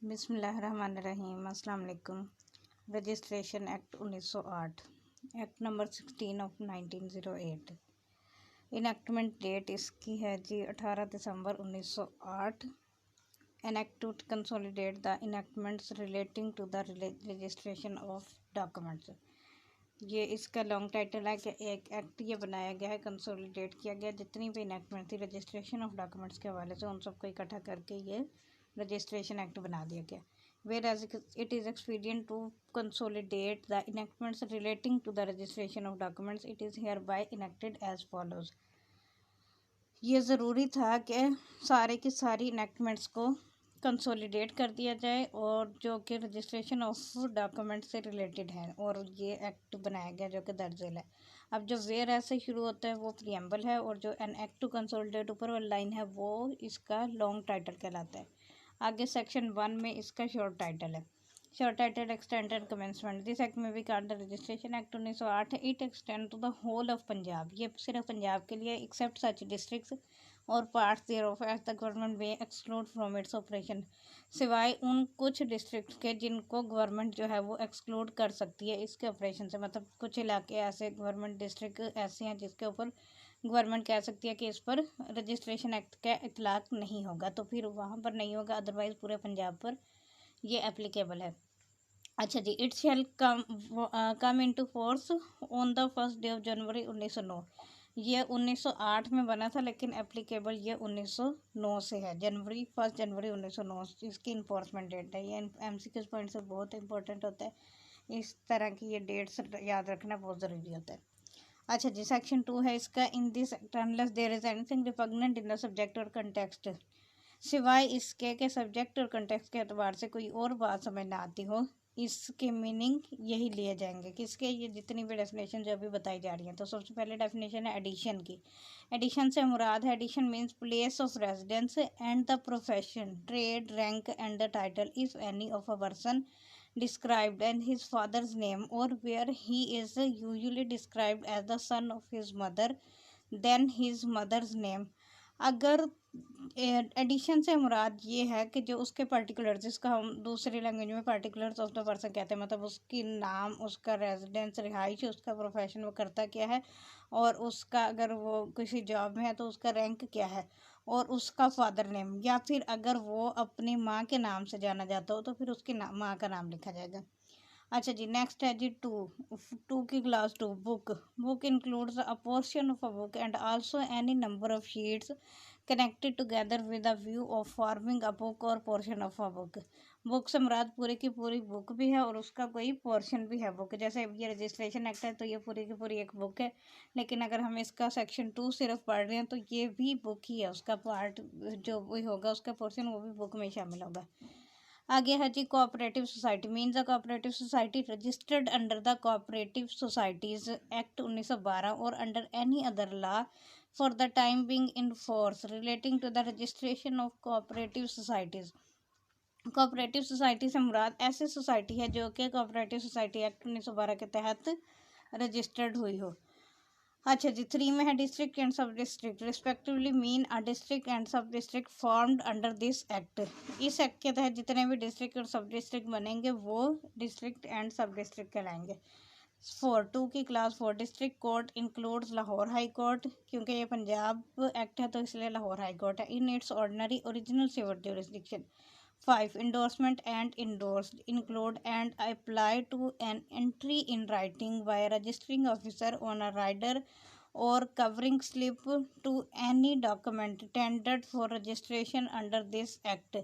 बिस्मिल्लाहिर्रहमानिर्रहीम। अस्सलाम वालेकुम। Registration act 1908, act number 16 of 1908। Enactment date इसकी है जी 18 दिसंबर 1908। An act to consolidate the enactments relating to the registration of documents. ये इसका लॉन्ग टाइटल है कि एक एक्ट ये बनाया गया है, कंसोलिडेट किया गया जितनी भी इनैक्टमेंट थी रजिस्ट्रेशन ऑफ डॉक्यूमेंट्स के हवाले से, उन सबको इकट्ठा करके ये रजिस्ट्रेशन एक्ट बना दिया गया। Whereas it is expedient to consolidate the enactments relating to the registration of documents, it is hereby enacted as follows. ये ज़रूरी था कि सारे की सारी इनैक्टमेंट्स को कंसोलिडेट कर दिया जाए और जो कि रजिस्ट्रेशन ऑफ डॉक्यूमेंट से रिलेटेड है, और ये एक्ट बनाया गया जो कि दर्जिल है। अब जो वेयर ऐसे शुरू होता है वो प्रियम्बल है, और जो एन एक्ट टू कंसोलिडेट ऊपर वाली लाइन है वो इसका लॉन्ग टाइटल कहलाता है। आगे सेक्शन 1 में इसका शॉर्ट टाइटल है। Short title extended commencement. This act में भी कॉल्ड द रजिस्ट्रेशन एक्ट 1908 है। It extend to the whole of Punjab. ये सिर्फ पंजाब के लिए, एक्सेप्ट सच डिस्ट्रिक्ट्स और parts thereof as the government way exclude from its operation. सिवाय उन कुछ डिस्ट्रिक्ट के जिनको गवर्नमेंट जो है वो एक्सक्लूड कर सकती है इसके ऑपरेशन से। मतलब कुछ इलाके ऐसे गवर्नमेंट डिस्ट्रिक्ट ऐसे हैं जिसके ऊपर गवर्नमेंट कह सकती है कि इस पर रजिस्ट्रेशन एक्ट का इतलाक नहीं होगा, तो फिर वहाँ पर नहीं होगा, अदरवाइज़ पूरे पंजाब पर ये एप्लीकेबल है। अच्छा जी, it shall come into force on the first day of January 1909। ये 1908 में बना था, लेकिन एप्लीकेबल ये 1909 से है। फर्स्ट जनवरी 1909 इसकी इन्फोर्समेंट डेट है। ये MCQ पॉइंट से बहुत इंपॉर्टेंट होता है। इस तरह की ये डेट्स याद रखना बहुत ज़रूरी होता है। अच्छा जी, सेक्शन 2 है इसका। In this act unless there is anything repugnant in the subject और कंटेक्स्ट, सिवाय इसके के सब्जेक्ट और कंटेक्स्ट के एतबार से कोई और बात समझ ना आती हो, इसके मीनिंग यही लिए जाएंगे। किसके? ये जितनी भी डेफिनेशन जो अभी बताई जा रही हैं। तो सबसे पहले डेफिनेशन है एडिशन की। एडिशन से मुराद है, addition means place of residence and the profession, trade, rank and the title if any of a person described and his father's name, or where he is usually described as the son of his mother, then his mother's name। अगर addition से मुराद ये है कि जो उसके particular, जिसका हम दूसरी लैंग्वेज में पर्टिकुलर्स ऑफ द पर्सन कहते हैं, मतलब उसकी नाम, उसका रेजिडेंस, रिहाइश, उसका प्रोफेशन, वो करता क्या है, और उसका अगर वो किसी जॉब में है तो उसका रैंक क्या है, और उसका फादर नेम, या फिर अगर वो अपनी माँ के नाम से जाना जाता हो तो फिर उसकी माँ का नाम लिखा जाएगा। अच्छा जी, नेक्स्ट है जी टू की clause 2। Book includes a portion of a book and also any number of sheets connected together with a view of forming a book or portion of a book. Book से मुराद पूरी की पूरी book भी है और उसका कोई पोर्शन भी है बुक। जैसे ये रजिस्ट्रेशन एक्ट है तो ये पूरी की पूरी एक बुक है, लेकिन अगर हम इसका सेक्शन 2 सिर्फ पढ़ रहे हैं तो ये भी बुक ही है, उसका पार्ट जो भी होगा, उसका पोर्शन वो भी बुक में शामिल होगा। आगे है जी cooperative society. Means a cooperative society registered under the cooperative societies act 1912 or under any other law for the time being in force relating to the registration of cooperative societies. Cooperative society से मुराद ऐसी society है जो कि cooperative society act 1912 के तहत registered हुई हो। अच्छा जी, 3 में है district and sub district respectively mean a district and sub district formed under this act. इस एक्ट के तहत जितने भी डिस्ट्रिक्ट और सब डिस्ट्रिक्ट बनेंगे वो डिस्ट्रिक्ट एंड सब डिस्ट्रिक्ट कहलाएंगे। 2 की class 4। District court includes Lahore high court, क्योंकि ये पंजाब एक्ट है तो इसलिए लाहौर हाई कोर्ट है, in its ordinary original civil jurisdiction। 5 endorsement and endorsed include and apply to an entry in writing by a registering officer on a rider or covering slip to any document tendered for registration under this act।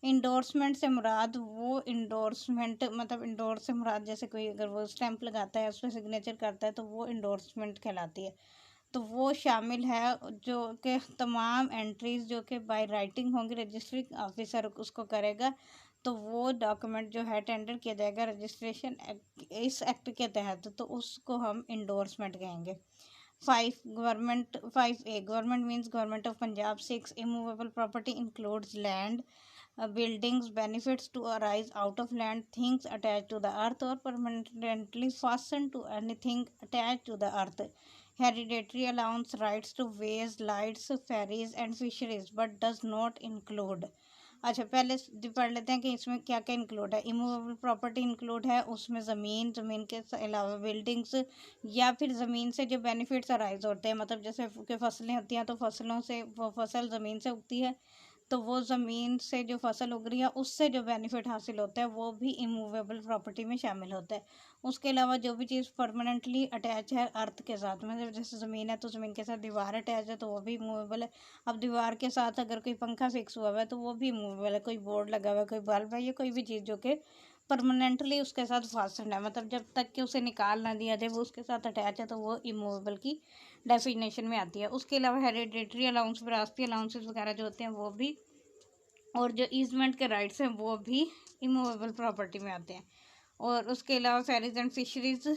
Endorsement से मुराद वो endorsement, मतलब endorse से मुराद जैसे कोई अगर वो stamp लगाता है, उस पर सिग्नेचर करता है तो वो इंडोर्समेंट कहलाती है। तो वो शामिल है जो कि तमाम एंट्रीज जो कि बाय राइटिंग होंगी, रजिस्ट्रिंग ऑफिसर उसको करेगा, तो वो डॉक्यूमेंट जो है टेंडर किया जाएगा रजिस्ट्रेशन इस एक्ट के तहत, तो उसको हम इंडोर्समेंट कहेंगे। 5A government means government of Punjab. 6 immovable property includes land, buildings, benefits to arise out of land, things attached to the earth or permanently fastened to anything attached to the earth, hereditary allowance rights to ways, lights, ferries and fisheries, but does not include। अच्छा, पहले पढ़ लेते हैं कि इसमें क्या क्या include है। इमूवेबल प्रॉपर्टी इंक्लूड है, उसमें ज़मीन, ज़मीन के अलावा बिल्डिंग्स या फिर ज़मीन से जो बेनिफिट्स अराइज होते हैं, मतलब जैसे कि फसलें होती हैं तो फसलों से, वो फसल ज़मीन से उगती है तो वो ज़मीन से जो फसल उग रही है उससे जो बेनिफिट हासिल होता है वो भी इमूवेबल प्रॉपर्टी में शामिल होता है। उसके अलावा जो भी चीज़ परमानेंटली अटैच है अर्थ के साथ, मतलब जैसे ज़मीन है तो ज़मीन के साथ दीवार अटैच है तो वो भी इमूवेबल है। अब दीवार के साथ अगर कोई पंखा फिक्स हुआ हुआ है तो वो भी इमूवेबल है, कोई बोर्ड लगा हुआ है, कोई बल्ब है, या कोई भी चीज़ जो कि परमानेंटली उसके साथ फास्टन है, मतलब जब तक कि उसे निकाल ना दिया जाए वो उसके साथ अटैच है, तो वो इमूवेबल की डेफिनेशन में आती है। उसके अलावा हेरिडेटरी अलाउंस, विरासती अलाउंसेस वगैरह जो होते हैं वो भी, और जो ईजमेंट के राइट्स हैं वो भी इमूवेबल प्रॉपर्टी में आते हैं। और उसके अलावा फेरीज एंड फिशरीज,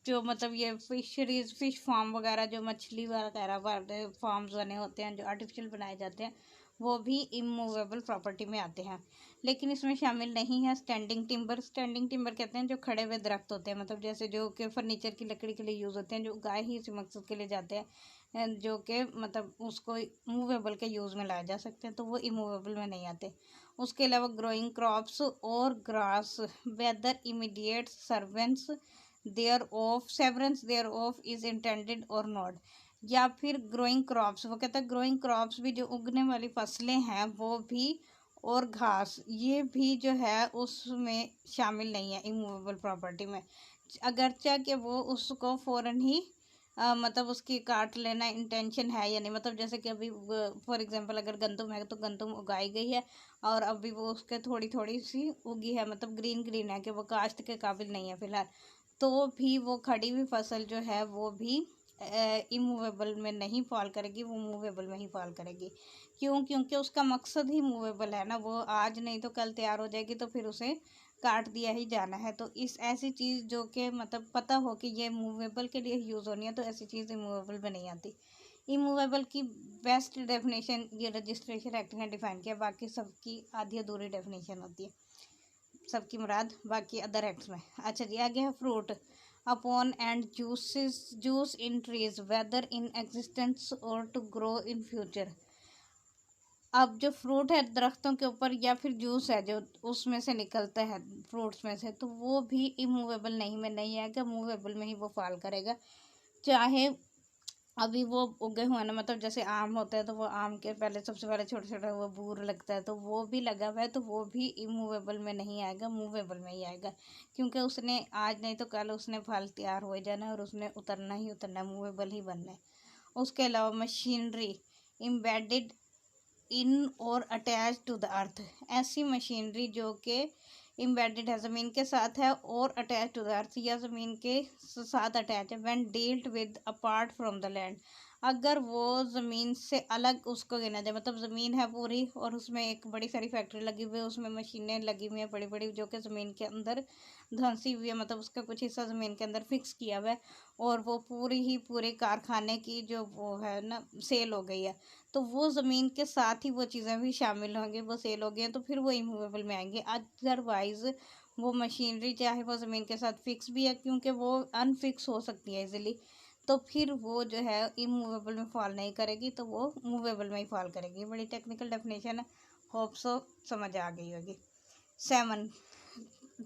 जो मतलब ये फिशरीज, फिश फार्म वगैरह, जो मछली वगैरह फार्म्स बने होते हैं जो आर्टिफिशियल बनाए जाते हैं, वो भी इमूवेबल प्रॉपर्टी में आते हैं। लेकिन इसमें शामिल नहीं है स्टैंडिंग टिम्बर। स्टैंडिंग टिम्बर कहते हैं जो खड़े हुए दरख्त होते हैं, मतलब जैसे जो कि फर्नीचर की लकड़ी के लिए यूज़ होते हैं, जो गाय ही इसी मकसद के लिए जाते हैं, जो कि मतलब उसको मूवेबल के यूज़ में लाए जा सकते हैं, तो वो इमूवेबल में नहीं आते। उसके अलावा ग्रोइंग क्रॉप्स और grass, whether immediate severance thereof severance thereof is intended और नॉट, या फिर ग्रोइंग क्रॉप्स, वो कहता है ग्रोइंग क्रॉप्स भी जो उगने वाली फसलें हैं वो भी, और घास, ये भी जो है उसमें शामिल नहीं है इमूवेबल प्रॉपर्टी में, अगरचे कि वो उसको फ़ौरन ही मतलब उसकी काट लेना इंटेंशन है या नहीं, मतलब जैसे कि अभी फॉर एग्जांपल अगर गंदम है तो गंदम उगाई गई है और अभी वो उसके थोड़ी थोड़ी सी उगी है, मतलब ग्रीन ग्रीन है कि वो काश्त के काबिल नहीं है फिलहाल, तो भी वो खड़ी हुई फसल जो है वो भी इमूवेबल में नहीं फॉल करेगी, वो मूवेबल में ही फॉल करेगी। क्यों? क्योंकि उसका मकसद ही मूवेबल है ना, वो आज नहीं तो कल तैयार हो जाएगी तो फिर उसे काट दिया ही जाना है। तो इस ऐसी चीज़ जो कि मतलब पता हो कि ये मूवेबल के लिए यूज़ होनी है, तो ऐसी चीज़ इमूवेबल में नहीं आती। इमूवेबल की बेस्ट डेफिनेशन ये रजिस्ट्रेशन एक्ट ने डिफाइन किया, बाकी सबकी आधी अधूरी डेफिनेशन होती है, सबकी मुराद बाकी अदर एक्ट्स में। अच्छा जी, आगे है fruit upon and juice in trees whether in existence और टू ग्रो इन फ्यूचर। अब जो फ्रूट है दरख्तों के ऊपर या फिर जूस है जो उसमें से निकलता है फ्रूट्स में से, तो वो भी इमूवेबल नहीं में नहीं आएगा, मूवेबल में ही वो फॉल करेगा। चाहे अभी वो उगे हुए ना, मतलब जैसे आम होता है तो वो आम के पहले सबसे पहले छोटा छोटा वो बूर लगता है तो वो भी लगा हुआ है, तो वो भी इमूवेबल में नहीं आएगा, मूवेबल में ही आएगा, क्योंकि उसने आज नहीं तो कल उसने फल तैयार हो जाना है और उसने उतरना ही उतरना है, मूवेबल ही बनना है। उसके अलावा मशीनरी इम्बेडेड इन और अटैच टू द अर्थ, ऐसी मशीनरी जो कि इम्बेडेड है, ज़मीन के साथ है और अटैच टू द अर्थ या ज़मीन के साथ अटैच है, when dealt with apart from the land, अगर वो ज़मीन से अलग उसको गिना जाए, मतलब ज़मीन है पूरी और उसमें एक बड़ी सारी फैक्ट्री लगी हुई है, उसमें मशीनें लगी हुई हैं बड़ी बड़ी जो कि ज़मीन के अंदर धंसी हुई है, मतलब उसका कुछ हिस्सा ज़मीन के अंदर फिक्स किया हुआ है और वो पूरी ही पूरे कारखाने की जो वो है ना सेल हो गई है, तो वो ज़मीन के साथ ही वो चीज़ें भी शामिल होंगी, वो सेल हो गई हैं तो फिर वो इमूवेबल में आएंगे। अदरवाइज़ वो मशीनरी चाहे वो ज़मीन के साथ फिक्स भी है, क्योंकि वो अनफिक्स हो सकती है इजीली, तो फिर वो जो है इमूवेबल में फॉल नहीं करेगी, तो वो मूवेबल में ही फॉल करेगी। बड़ी टेक्निकल डेफिनेशन है, होप सो समझ आ गई होगी। 7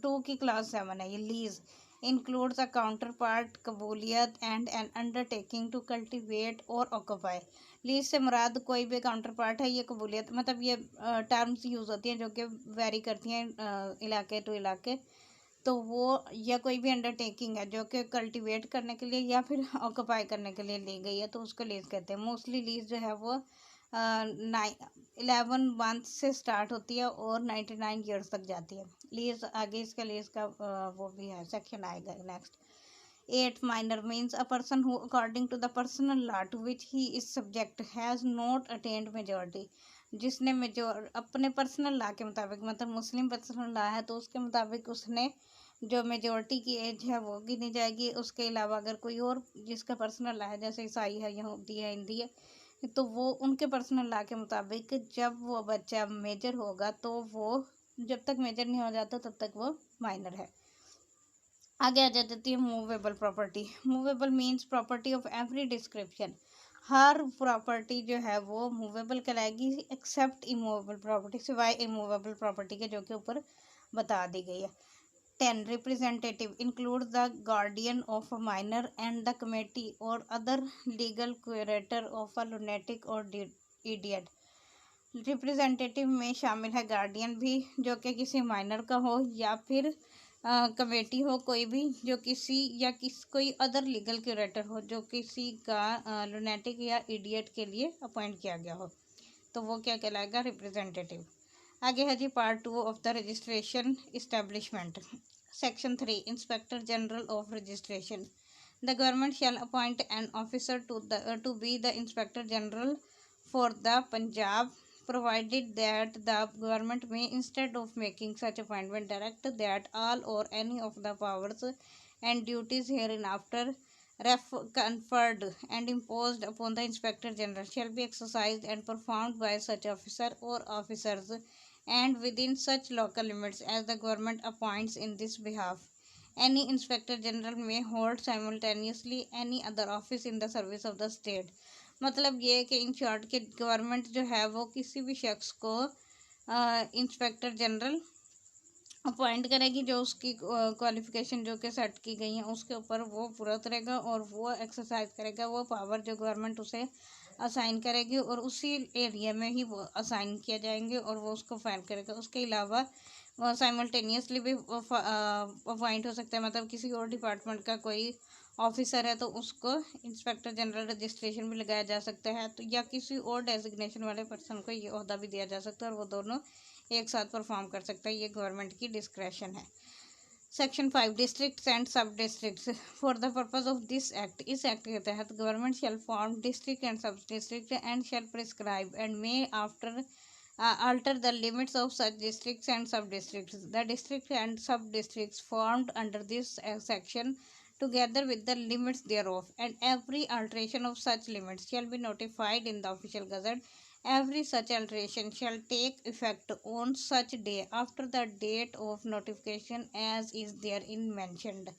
2 की क्लास 7 है ये। Lease includes a counter part kabuliyat and an undertaking to cultivate or occupy. Lease से मुराद कोई भी काउंटर पार्ट है, ये कबूलियत मतलब ये टर्म्स यूज़ होती हैं जो कि वेरी करती हैं इलाके टू इलाके, तो वो या कोई भी अंडरटेकिंग है जो कि कल्टीवेट करने के लिए या फिर ऑक्यूपाई करने के लिए ली गई है, तो उसको लीज कहते हैं। मोस्टली लीज जो है वो 11 मंथ से स्टार्ट होती है और 99 ईयर्स तक जाती है लीज। आगे इसका लीज का वो भी है सेक्शन आएगा next. 8 minor means a person who according to the personal law to which he is subject has not attend majority, जिसने मेजोर अपने पर्सनल लॉ के मुताबिक, मतलब मुस्लिम पर्सनल लॉ है तो उसके मुताबिक उसने जो मेजोरिटी की एज है वो गिनी जाएगी। उसके अलावा अगर कोई और जिसका पर्सनल लॉ है, जैसे ईसाई है, यहूदी है, हिंदी है, तो वो उनके पर्सनल लॉ के मुताबिक जब वो बच्चा मेजर होगा तो वो, जब तक मेजर नहीं हो जाता तब तक वो माइनर है। आगे आ जाती है movable property. Movable means property of every description, her property जो है वो मूवेबल कहलाएगी एक्सेप्ट इमूवेबल प्रॉपर्टी, सिवाय इमूवेबल प्रॉपर्टी के, जो कि ऊपर बता दी गई है। 10. Representative includes the guardian of a minor and the committee or other legal curator of a lunatic or idiot. Representative में शामिल है गार्डियन भी, जो कि किसी माइनर का हो, या फिर कमेटी हो कोई भी जो किसी या कोई अदर लीगल क्यूरेटर हो जो किसी का लुनेटिक या इडियट के लिए अपॉइंट किया गया हो, तो वो क्या कहलाएगा? रिप्रेजेंटेटिव। आगे है जी part 2 of the registration establishment. Section 3 inspector general of registration. The government shall appoint an officer to be the inspector general for the Punjab, provided that the government may, instead of making such appointment, direct that all or any of the powers and duties hereinafter conferred and imposed upon the Inspector General shall be exercised and performed by such officer or officers and within such local limits as the government appoints in this behalf. Any Inspector General may hold simultaneously any other office in the service of the state. मतलब ये है कि in short के government जो है वो किसी भी शख्स को इंस्पेक्टर जनरल अपॉइंट करेगी, जो उसकी क्वालिफिकेशन जो कि सेट की गई हैं उसके ऊपर वो पूरा उतरेगा और वो एक्सरसाइज करेगा वो पावर जो गवर्नमेंट उसे असाइन करेगी, और उसी एरिया में ही वो असाइन किया जाएंगे और वो उसको फाइल करेगा। उसके अलावा वो साइमल्टेनियसली भी अपॉइंट हो सकता है, मतलब किसी और डिपार्टमेंट का कोई ऑफिसर है तो उसको इंस्पेक्टर जनरल रजिस्ट्रेशन भी लगाया जा सकता है, तो या किसी और डेजिग्नेशन वाले पर्सन को ये ओहदा भी दिया जा सकता है और वो दोनों एक साथ परफॉर्म कर सकता है। ये गवर्नमेंट की डिस्क्रेशन है। Section 5 districts and sub districts for the purpose of this act. इस एक्ट के तहत government shall form district and sub district and shall prescribe and may after alter the limits of such districts and sub-districts. The district and sub-districts formed under this section together with the limits thereof, and every alteration of such limits shall be notified in the official gazette. Every such alteration shall take effect on such day after the date of notification as is therein mentioned.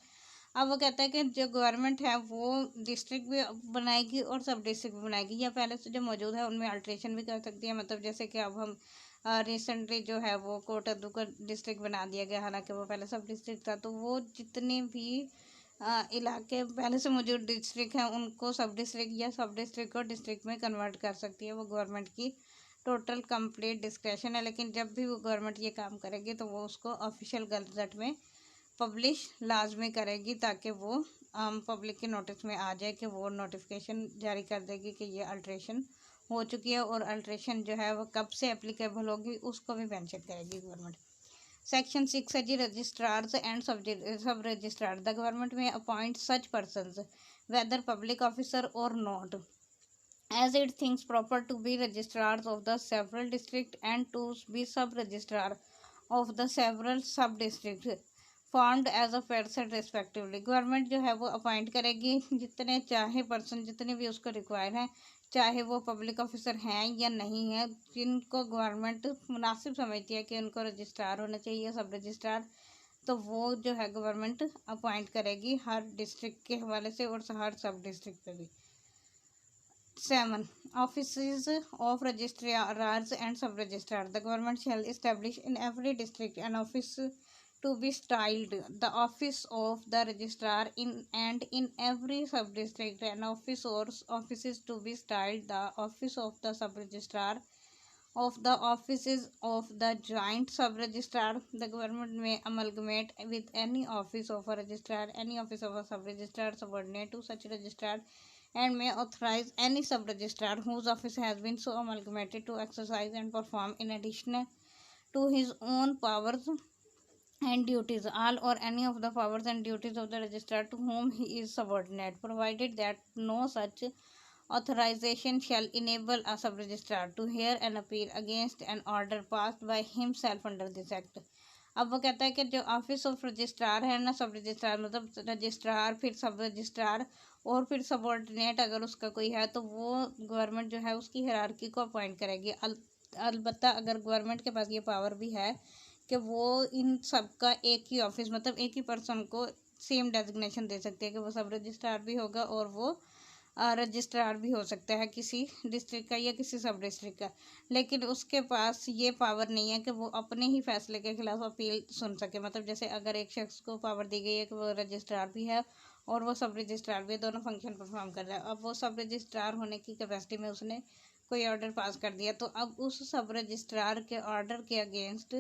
अब वो कहता है कि जो government है वो district भी बनाएगी और सब डिस्ट्रिक्ट भी बनाएगी, या पहले से जो मौजूद है उनमें अल्ट्रेशन भी कर सकती है। मतलब जैसे कि अब हम रिसेंटली जो है वो कोटादू का डिस्ट्रिक्ट बना दिया गया, हालांकि वो पहले सब डिस्ट्रिक्ट था, तो वो जितने भी इलाके पहले से मौजूद डिस्ट्रिक्ट हैं उनको सब डिस्ट्रिक्ट या सब डिस्ट्रिक्ट को डिस्ट्रिक्ट में कन्वर्ट कर सकती है। वो गवर्नमेंट की टोटल कंप्लीट डिस्क्रेशन है, लेकिन जब भी वो गवर्नमेंट ये काम करेगी तो वो उसको ऑफिशियल गजट में पब्लिश लाजमी करेगी, ताकि वो पब्लिक के नोटिस में आ जाए कि वो नोटिफिकेशन जारी कर देगी कि ये अल्ट्रेशन हो चुकी है, और अल्ट्रेशन जो है वो कब से एप्लीकेबल होगी उसको भी मेंशन करेगी गवर्नमेंट। सेक्शन 6 है जी registrars and sub registrar. The government may appoint such persons whether public officer और not as it thinks proper to be registrars of the several district and to be sub registrar of the several sub districts formed as a person respectively. Government जो है वो appoint करेगी जितने चाहे person, जितने भी उसको रिक्वायर हैं, चाहे वो पब्लिक ऑफिसर हैं या नहीं है, जिनको गवर्नमेंट मुनासिब समझती है कि उनको रजिस्ट्रार होना चाहिए, सब रजिस्ट्रार, तो वो जो है गवर्नमेंट अपॉइंट करेगी हर डिस्ट्रिक्ट के हवाले से और हर सब डिस्ट्रिक्ट पे भी। 7. Offices of registrars and sub-registrar. The government shall establish in every district an office to be styled the office of the registrar and in every sub-district an office or offices to be styled the office of the sub-registrar of the offices of the joint sub-registrar. The government may amalgamate with any office of a registrar, any office of a sub-registrar subordinate to such registrar, and may authorize any sub-registrar whose office has been so amalgamated to exercise and perform in addition to his own powers and duties all or any of the powers and duties of the registrar to whom he is subordinate, provided that no such authorization shall enable a sub-registrar to hear an appeal against an order passed by himself under this act. अब वो कहता है कि जो office of registrar है ना, सब registrar मतलब रजिस्ट्रार फिर सब रजिस्ट्रार और फिर सबॉर्डिनेट अगर उसका कोई है, तो वो गवर्नमेंट जो है उसकी हायरार्की को अपॉइंट करेगी। अलबत्ता अगर गवर्नमेंट के पास ये पावर भी है कि वो इन सब का एक ही ऑफिस मतलब एक ही पर्सन को सेम डेजिग्नेशन दे सकती है कि वो सब रजिस्ट्रार भी होगा और वो रजिस्ट्रार भी हो सकता है किसी डिस्ट्रिक्ट का या किसी सब डिस्ट्रिक्ट का, लेकिन उसके पास ये पावर नहीं है कि वो अपने ही फैसले के खिलाफ अपील सुन सके। मतलब जैसे अगर एक शख्स को पावर दी गई है कि वो रजिस्ट्रार भी है और वो सब रजिस्ट्रार भी, दोनों फंक्शन परफॉर्म कर रहा है। अब वो सब रजिस्ट्रार होने की कैपेसिटी में उसने कोई ऑर्डर पास कर दिया, तो अब उस सब रजिस्ट्रार के ऑर्डर के अगेंस्ट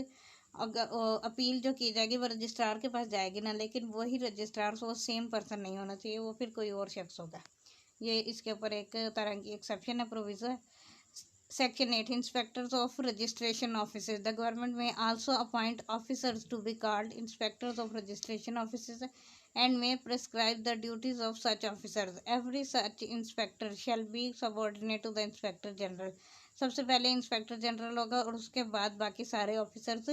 अगर अपील जो की जाएगी वो रजिस्ट्रार के पास जाएगी ना, लेकिन वही रजिस्ट्रार वो सेम पर्सन नहीं होना चाहिए, वो फिर कोई और शख्स होगा। ये इसके ऊपर एक तरह की एक्सेप्शन है, provision. Section 8, Inspectors of Registration Offices. The government may also appoint officers to be called Inspectors of Registration Offices and may prescribe the duties of such officers. Every such inspector shall be subordinate to the Inspector General. सबसे पहले inspector general होगा और उसके बाद बाकी सारे officers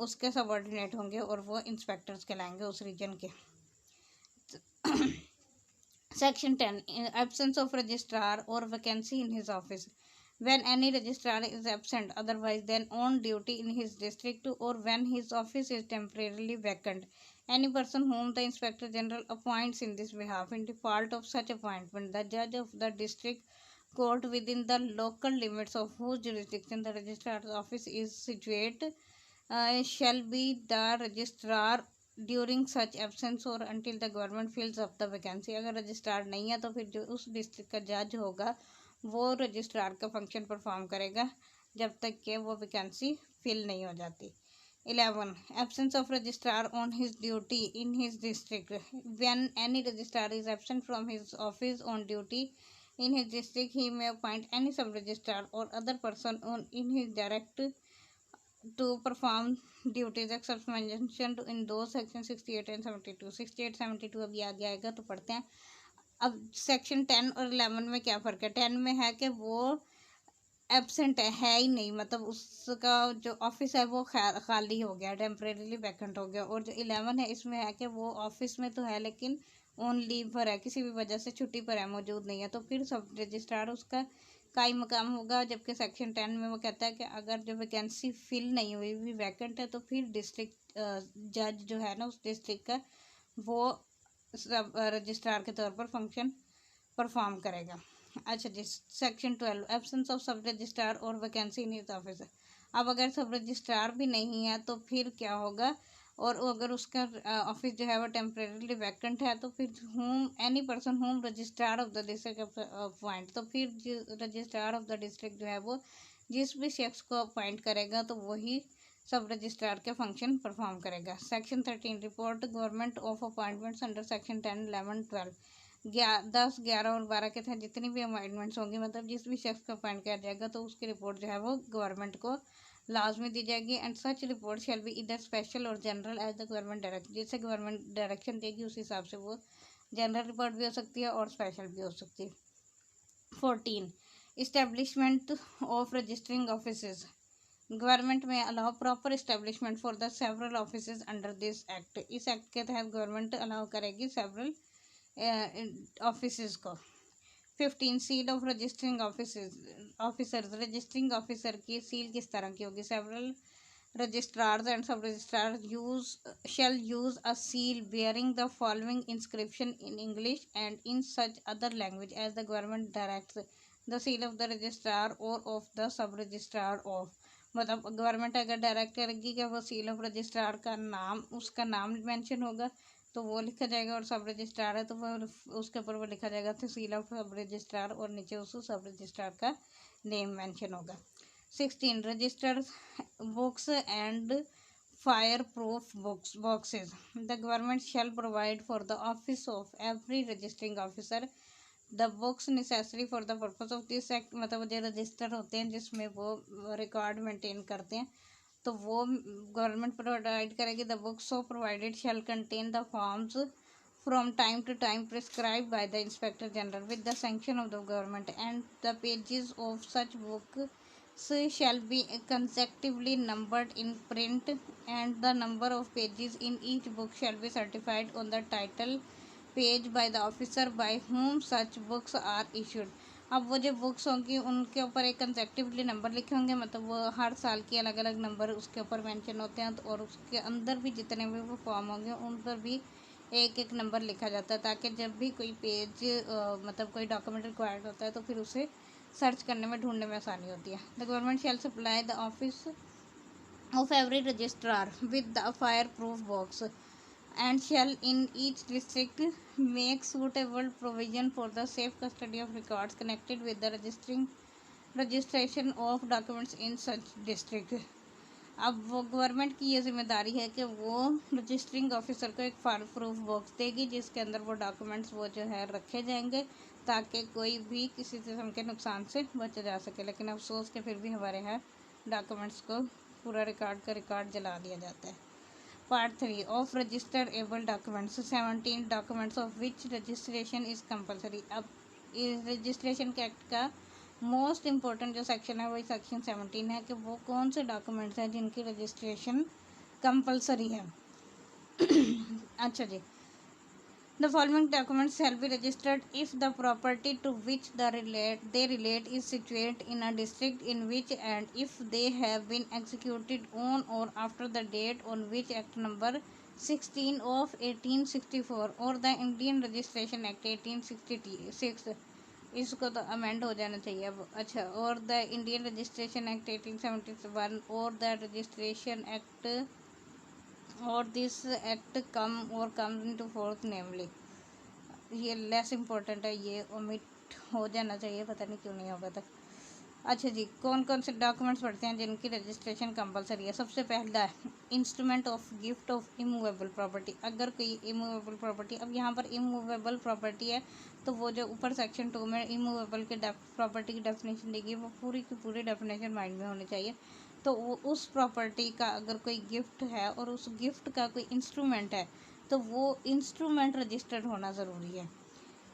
उसके subordinate होंगे और वो इंस्पेक्टर्स कहलाएंगे उस रीजन के। Section 10, absence of registrar or vacancy in his office. When any registrar is absent otherwise than on duty in his district, or when his office is temporarily vacant, any person whom the Inspector General appoints in this behalf, in default of such appointment, the judge of the district court within the local limits of whose jurisdiction the registrar's office is situated, shall be the registrar during such absence or until the government fills up the vacancy. अगर registrar नहीं है तो फिर जो उस district का जज होगा वो रजिस्ट्रार का फंक्शन परफॉर्म करेगा जब तक कि वो वैकेंसी फिल नहीं हो जाती। 11, absence of registrar on his duty in his district. When any registrar is absent from his office on duty in his district, he may appoint any sub-registrar or other person in his direct to perform duties except mentioned in those section 68 and 72. 68 72 अभी आगे आएगा तो पढ़ते हैं। अब section 10 और 11 में क्या फ़र्क है? 10 में है कि वो एब्सेंट है ही नहीं, मतलब उसका जो ऑफिस है वो खाली हो गया, टेम्परेरीली वैकेंट हो गया। और जो 11 है इसमें है कि वो ऑफिस में तो है लेकिन ऑन लीव पर है, किसी भी वजह से छुट्टी पर है, मौजूद नहीं है, तो फिर सब रजिस्ट्रार उसका कायम मकाम होगा। जबकि सेक्शन 10 में वो कहता है कि अगर जो वैकेंसी फिल नहीं हुई भी वैकेंट है तो फिर डिस्ट्रिक्ट जज जो है ना उस डिस्ट्रिक्ट का वो सब रजिस्ट्रार के तौर पर फंक्शन परफॉर्म करेगा। अच्छा जी, सेक्शन 12, एब्सेंस ऑफ सब रजिस्ट्रार और वैकेंसी इन हिज ऑफिस। अब अगर सब रजिस्ट्रार भी नहीं है तो फिर क्या होगा, और अगर उसका ऑफिस जो है वो टेम्परेरीली वैकेंट है तो फिर whom any person whom registrar of the district appoint, तो फिर रजिस्ट्रार ऑफ द डिस्ट्रिक्ट जो है वो जिस भी शख्स को अपॉइंट करेगा तो वही सब रजिस्ट्रार के फंक्शन परफॉर्म करेगा। Section 13, report government of appointments under section 10, 11, 12। 10, 11 और 12 के तहत जितनी भी अपॉइंटमेंट्स होंगी, मतलब जिस भी शख्स को अपॉइंट किया जाएगा तो उसकी रिपोर्ट जो है वो गवर्नमेंट को लाजमी दी जाएगी। And such report shall be either special और general as the government direct, जिससे गवर्नमेंट डायरेक्शन देगी उस हिसाब से वो जनरल रिपोर्ट भी हो सकती है और स्पेशल भी हो सकती है। 14, establishment of registering office. Government may allow proper establishment for the several office under this act. इस एक्ट के तहत गवर्नमेंट अलाउ करेगी सेवरल ऑफिस को। 15, seal of registering officers. Registering officer की सील किस तरह की होगी? Several registrars and sub-registrars shall use a seal bearing the following inscription in English and in such other language as the government directs. The seal of the registrar or of the sub-registrar of, मतलब government अगर direct करेगी कि वो seal of registrar का नाम, उसका नाम mention होगा तो वो लिखा जाएगा, और सब रजिस्ट्रार है तो वो उसके ऊपर वो लिखा जाएगा तो सील ऑफ सब रजिस्ट्रार, और नीचे उस सब रजिस्ट्रार का नेम मेंशन होगा। 16, register books and fireproof boxes. The government shall provide for the office of every registering officer the books necessary for the purpose of this act। मतलब जो register होते हैं जिसमें वो रिकॉर्ड मेंटेन करते हैं तो वो गवर्नमेंट प्रोवाइड करेगी। The books so provided shall contain the forms from time to time prescribed by the Inspector General with the sanction of the government, and the pages of such books shall be consecutively numbered in print, and the number of pages in each book shall be certified on the title page by the officer by whom such books are issued। अब वो जो books होंगी उनके ऊपर एक consecutively number लिखे होंगे, मतलब वो हर साल के अलग अलग नंबर उसके ऊपर मेंशन होते हैं, और उसके अंदर भी जितने भी वो फॉर्म होंगे उन पर भी एक एक नंबर लिखा जाता है, ताकि जब भी कोई पेज मतलब कोई डॉक्यूमेंट रिक्वायर्ड होता है तो फिर उसे सर्च करने में, ढूंढने में आसानी होती है। The government shell supply the office of every registrar with the fireproof box and shall in each district make suitable provision for the safe custody of records connected with the registration of documents in such district। अब वो government की ये जिम्मेदारी है कि वो registering officer को एक फायर प्रूफ बॉक्स देगी जिसके अंदर वो डॉक्यूमेंट्स वो जो है रखे जाएंगे, ताकि कोई भी किसी किस्म के नुकसान से बचा जा सके। लेकिन अफसोस के फिर भी हमारे यहाँ डॉक्यूमेंट्स को पूरा रिकॉर्ड जला दिया जाता है। Part 3 of registered able documents 17 documents of which registration is compulsory. अब इस रजिस्ट्रेशन के एक्ट का मोस्ट इम्पोर्टेंट जो सेक्शन है वही सेक्शन 17 है कि वो कौन से डॉक्यूमेंट्स हैं जिनकी रजिस्ट्रेशन कंपलसरी है। अच्छा जी, the following documents shall be registered if the property to which they relate is situated in a district in which, and if they have been executed on or after the date on which Act number 16 of 1864 or the Indian Registration Act 1866, इसको तो amend हो जाना चाहिए अब। अच्छा, और the Indian registration act 1871 और the registration act और this act come into forth namely, ये लेस इम्पोर्टेंट है, ये ओमिट हो जाना चाहिए, पता नहीं क्यों नहीं होगा तक। अच्छा जी, कौन कौन से डॉक्यूमेंट्स पढ़ते हैं जिनकी रजिस्ट्रेशन कंपलसरी है। सबसे पहला instrument of gift of immovable property. अगर कोई इमूवेबल प्रॉपर्टी, अब यहाँ पर इमूवेबल प्रॉपर्टी है तो वो जो ऊपर सेक्शन 2 में इमूवेबल के प्रॉपर्टी की डेफिनेशन देगी वो पूरी की पूरी डेफिनेशन माइंड में होनी चाहिए। तो वो उस प्रॉपर्टी का अगर कोई गिफ्ट है और उस गिफ्ट का कोई इंस्ट्रूमेंट है तो वो इंस्ट्रूमेंट रजिस्टर्ड होना ज़रूरी है।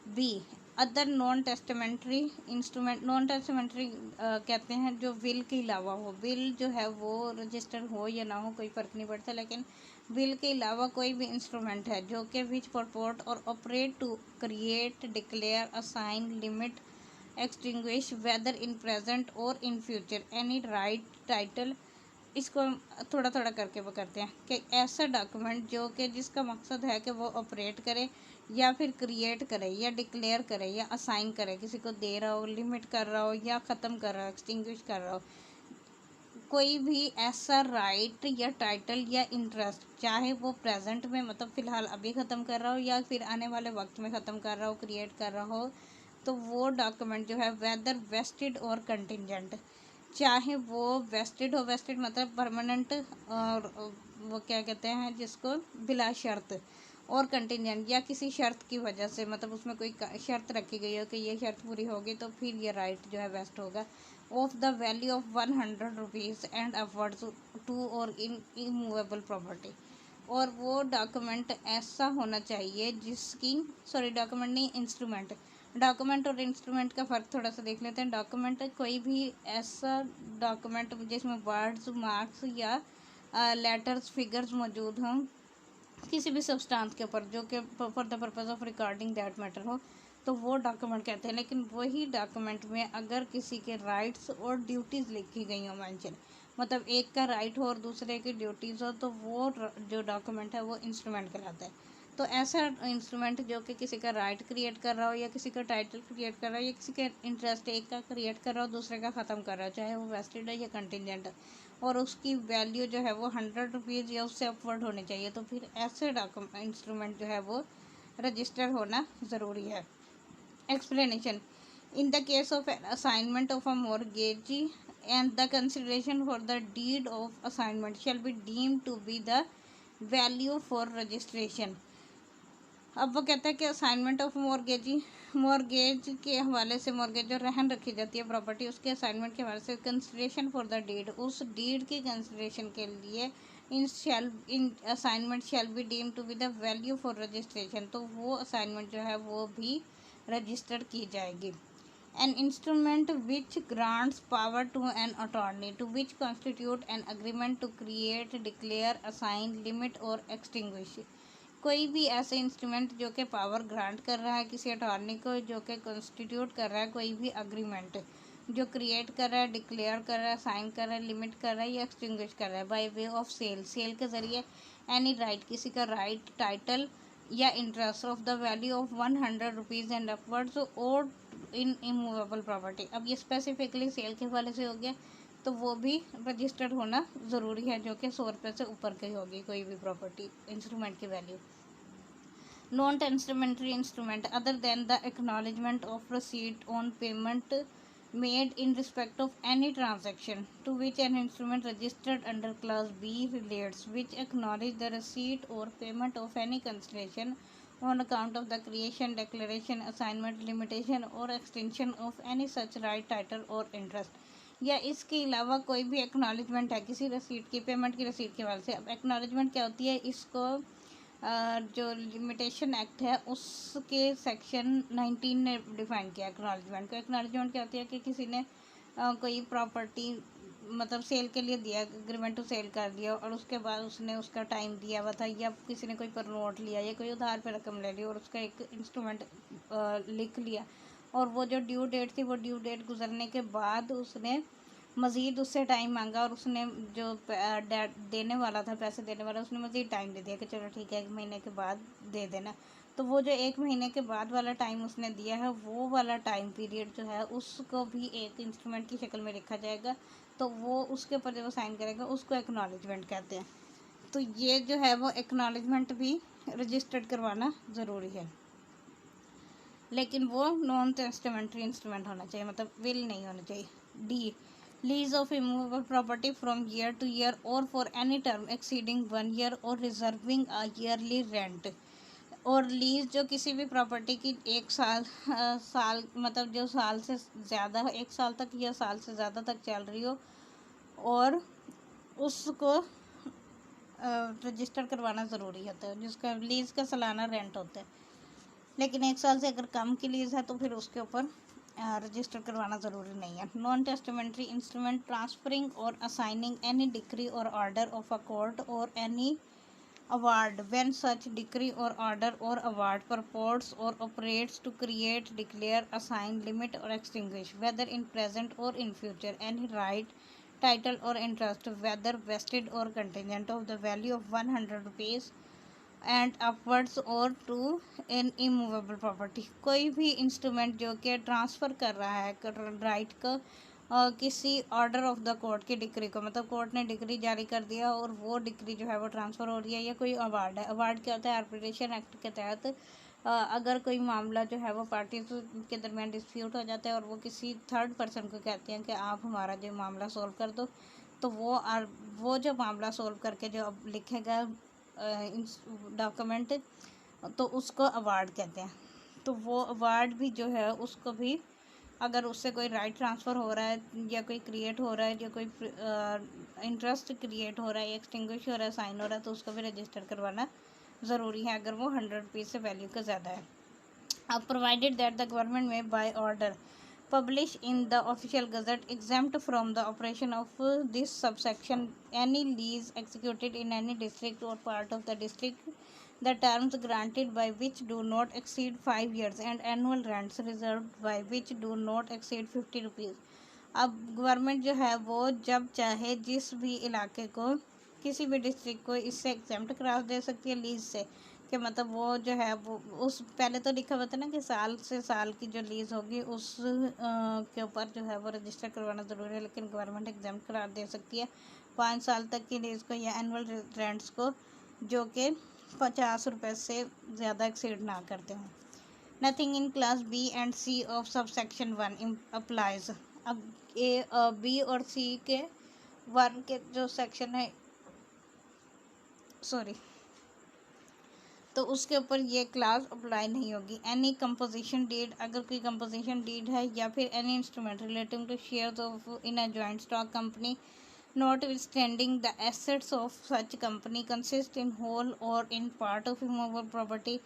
B other non testamentary instrument. Non testamentary कहते हैं जो विल के अलावा हो। विल जो है वो रजिस्टर्ड हो या ना हो कोई फ़र्क नहीं पड़ता, लेकिन विल के अलावा कोई भी इंस्ट्रूमेंट है जो कि which purport or operate to create, declare, assign, limit, extinguish whether in present or in future any right, title. इसको थोड़ा थोड़ा करके वो करते हैं कि ऐसा डॉक्यूमेंट जो कि जिसका मकसद है कि वो ऑपरेट करे या फिर क्रिएट करे या डिक्लेयर करे या असाइन करे, किसी को दे रहा हो, लिमिट कर रहा हो या ख़त्म कर रहा हो, एक्सटिंग्विश कर रहा हो, कोई भी ऐसा राइट या टाइटल या इंटरेस्ट, चाहे वो प्रेजेंट में मतलब फ़िलहाल अभी ख़त्म कर रहा हो या फिर आने वाले वक्त में ख़त्म कर रहा हो, क्रिएट कर रहा हो, तो वो डॉक्यूमेंट जो है वेदर वेस्टेड और कंटिजेंट, चाहे वो वेस्टेड हो, वेस्टेड मतलब परमानेंट, और वो क्या कहते हैं जिसको बिला शर्त, और कंटिजेंट या किसी शर्त की वजह से, मतलब उसमें कोई शर्त रखी गई हो कि ये शर्त पूरी होगी तो फिर ये राइट जो है वेस्ट होगा। Of the value of 100 rupees and upwards to और इन इमूवेबल प्रॉपर्टी। और वो डॉक्यूमेंट ऐसा होना चाहिए जिसकी, सॉरी डॉक्यूमेंट नहीं, इंस्ट्रूमेंट। डॉक्यूमेंट और इंस्ट्रूमेंट का फ़र्क थोड़ा सा देख लेते हैं। डॉक्यूमेंट कोई भी ऐसा डॉक्यूमेंट जिसमें वर्ड्स, मार्क्स या लेटर्स, फिगर्स मौजूद हों किसी भी सब्सटेंस के ऊपर जो कि for the purpose of recording that matter हो, तो वो डॉक्यूमेंट कहते हैं। लेकिन वही डॉक्यूमेंट में अगर किसी के राइट्स और ड्यूटीज़ लिखी गई हो मेंशन, मतलब एक का राइट हो और दूसरे की ड्यूटीज़ हो, तो वो जो डॉक्यूमेंट है वो इंस्ट्रूमेंट कहलाता है। तो ऐसा इंस्ट्रूमेंट जो कि किसी का राइट क्रिएट कर रहा हो या किसी का टाइटल क्रिएट कर रहा हो या किसी का इंटरेस्ट एक का क्रिएट कर रहा हो दूसरे का ख़त्म कर रहा हो, चाहे वो वेस्टेड है या कंटिजेंट है, और उसकी वैल्यू जो है वो 100 रुपीज़ या उससे अपवर्ड होनी चाहिए, तो फिर ऐसे इंस्ट्रूमेंट जो है वो रजिस्टर होना ज़रूरी है। Explanation in the case of assignment of a mortgage and the consideration for the deed of assignment shall be deemed to be the value for registration. अब वो कहता है कि असाइनमेंट ऑफ मॉर्गेज के हवाले से, मॉर्गेज जो रहन रखी जाती है प्रॉपर्टी, उसके असाइनमेंट के हवाले से कंसिडरेशन फॉर द डीड, उस डीड की कंसिडरेशन के लिए in assignment shall be deem to be the value for registration, तो वो असाइनमेंट जो है वो भी रजिस्टर्ड की जाएगी। An instrument which grants power to an attorney to which constitute an agreement to create, declare, assign, limit और extinguish. कोई भी ऐसे इंस्ट्रूमेंट जो कि पावर ग्रांट कर रहा है किसी अटॉर्नी को, जो कि कॉन्स्टिट्यूट कर रहा है कोई भी अग्रीमेंट, जो क्रिएट कर रहा है, डिक्लेयर कर रहा है, साइन कर रहा है, लिमिट कर रहा है या एक्सटिंग्विश कर रहा है by way of sale, sale के ज़रिए, एनी राइट, किसी का राइट, टाइटल या interest of the value of 100 rupees and upwards और इन इमूवेबल प्रॉपर्टी। अब ये स्पेसिफिकली सेल के वाले से हो गया, तो वो भी रजिस्टर्ड होना ज़रूरी है, जो कि 100 रुपये से ऊपर की होगी कोई भी प्रॉपर्टी इंस्ट्रूमेंट की value. Non testamentary instrument other than the acknowledgement of receipt on payment made in respect of any transaction to which an instrument registered under clause B relates, which acknowledge the receipt or payment of any consideration on account of the creation, declaration, assignment, limitation or extension of any such right, title or interest। या इसके अलावा कोई भी acknowledgement है किसी receipt की, payment की receipt के वाले से। अब एक्नॉलेजमेंट क्या होती है, इसको जो लिमिटेशन एक्ट है उसके सेक्शन 19 ने डिफाइन किया एक्नॉलेजमेंट को। एक्नॉलेजमेंट क्या होती है कि किसी ने कोई प्रॉपर्टी मतलब सेल के लिए दिया, एग्रीमेंट टू सेल कर दिया, और उसके बाद उसने उसका टाइम दिया हुआ था, या किसी ने कोई पर नोट लिया या कोई उधार पे रकम ले ली और उसका एक इंस्ट्रूमेंट लिख लिया, और वो जो ड्यू डेट थी वो ड्यू डेट गुजरने के बाद उसने मज़ीद उससे टाइम मांगा, और उसने जो देने वाला था, पैसे देने वाला, उसने मज़ीद टाइम दे दिया कि चलो ठीक है 1 महीने के बाद दे देना। तो वो जो 1 महीने के बाद वाला टाइम उसने दिया है, वो वाला टाइम पीरियड जो है उसको भी एक इंस्ट्रूमेंट की शक्ल में लिखा जाएगा, तो वो उसके ऊपर जो वो साइन करेगा उसको एक्नॉलेजमेंट कहते हैं। तो ये जो है वो एक्नॉलेजमेंट भी रजिस्टर्ड करवाना ज़रूरी है, लेकिन वो नॉन टेस्टामेंट्री इंस्ट्रूमेंट होना चाहिए, मतलब विल नहीं होना चाहिए। The lease of immovable property from year to year or for any term exceeding 1 year or reserving a yearly rent. और लीज जो किसी भी प्रॉपर्टी की 1 साल मतलब जो साल से ज़्यादा 1 साल तक या साल से ज़्यादा तक चल रही हो, और उसको रजिस्टर करवाना ज़रूरी होता है, जिसका लीज़ का सालाना रेंट होता है। लेकिन 1 साल से अगर कम की लीज़ है तो फिर उसके ऊपर रजिस्टर करवाना ज़रूरी नहीं है। नॉन टेस्टामेंट्री इंस्ट्रूमेंट ट्रांसफरिंग और assigning any decree or order of a court और any award when such decree or order or award purports or operates to create, declare, assign, limit or extinguish, whether in present or in future, any right, title or interest, whether vested or contingent, of the value of 100 rupees and upwards और to in immovable property. कोई भी instrument जो कि transfer कर रहा है right को किसी ऑर्डर ऑफ द कोर्ट की डिक्री को, मतलब कोर्ट ने डिक्री जारी कर दिया और वो डिक्री जो है वो ट्रांसफ़र हो रही है, या कोई अवार्ड है। अवार्ड क्या होता है, आर्बिट्रेशन एक्ट के तहत अगर कोई मामला जो है वो पार्टी के दरमियान डिस्प्यूट हो जाता है और वो किसी थर्ड पर्सन को कहते हैं कि आप हमारा जो मामला सोल्व कर दो, तो वो जो मामला सोल्व करके जो अब लिखेगा डॉक्यूमेंट, तो उसको अवार्ड कहते हैं। तो वो अवार्ड भी जो है उसको भी अगर उससे कोई राइट ट्रांसफ़र हो रहा है या कोई क्रिएट हो रहा है या कोई इंटरेस्ट क्रिएट हो रहा है, एक्सटिंग्विश हो रहा है, साइन हो रहा है, तो उसको भी रजिस्टर करवाना ज़रूरी है अगर वो 100 रुपीज़ से वैल्यू का ज़्यादा है। अब provided that the government may by order publish in the official gazette exempt from the operation of this subsection any lease executed in any district or part of the district, the terms granted by which do not exceed 5 years and annual rents reserved by which do not exceed 50 rupees। अब government जो है वो जब चाहे जिस भी इलाके को, किसी भी डिस्ट्रिक्ट को इससे एग्जेम्प्ट करा दे सकती है लीज से, कि मतलब वो जो है वो उस पहले तो लिखा हुआ था ना कि साल से साल की जो लीज़ होगी उस के ऊपर जो है वो रजिस्टर करवाना ज़रूरी है, लेकिन गवर्नमेंट एग्जाम्प्ट करार दे सकती है 5 साल तक की लीज़ को या एनुअल रेंट्स को, जो कि 50 रुपये से ज़्यादा एक्सीड ना करते हों। Nothing in class B and C of sub section 1 applies. अब ए बी और सी के 1 के जो सेक्शन है तो उसके ऊपर ये क्लास अप्लाई नहीं होगी। एनी कंपोजिशन डीड, अगर कोई कंपोजिशन डीड है या फिर any instrument relating to shares of in a joint stock company notwithstanding the assets of such company consist in whole or in part of immovable property,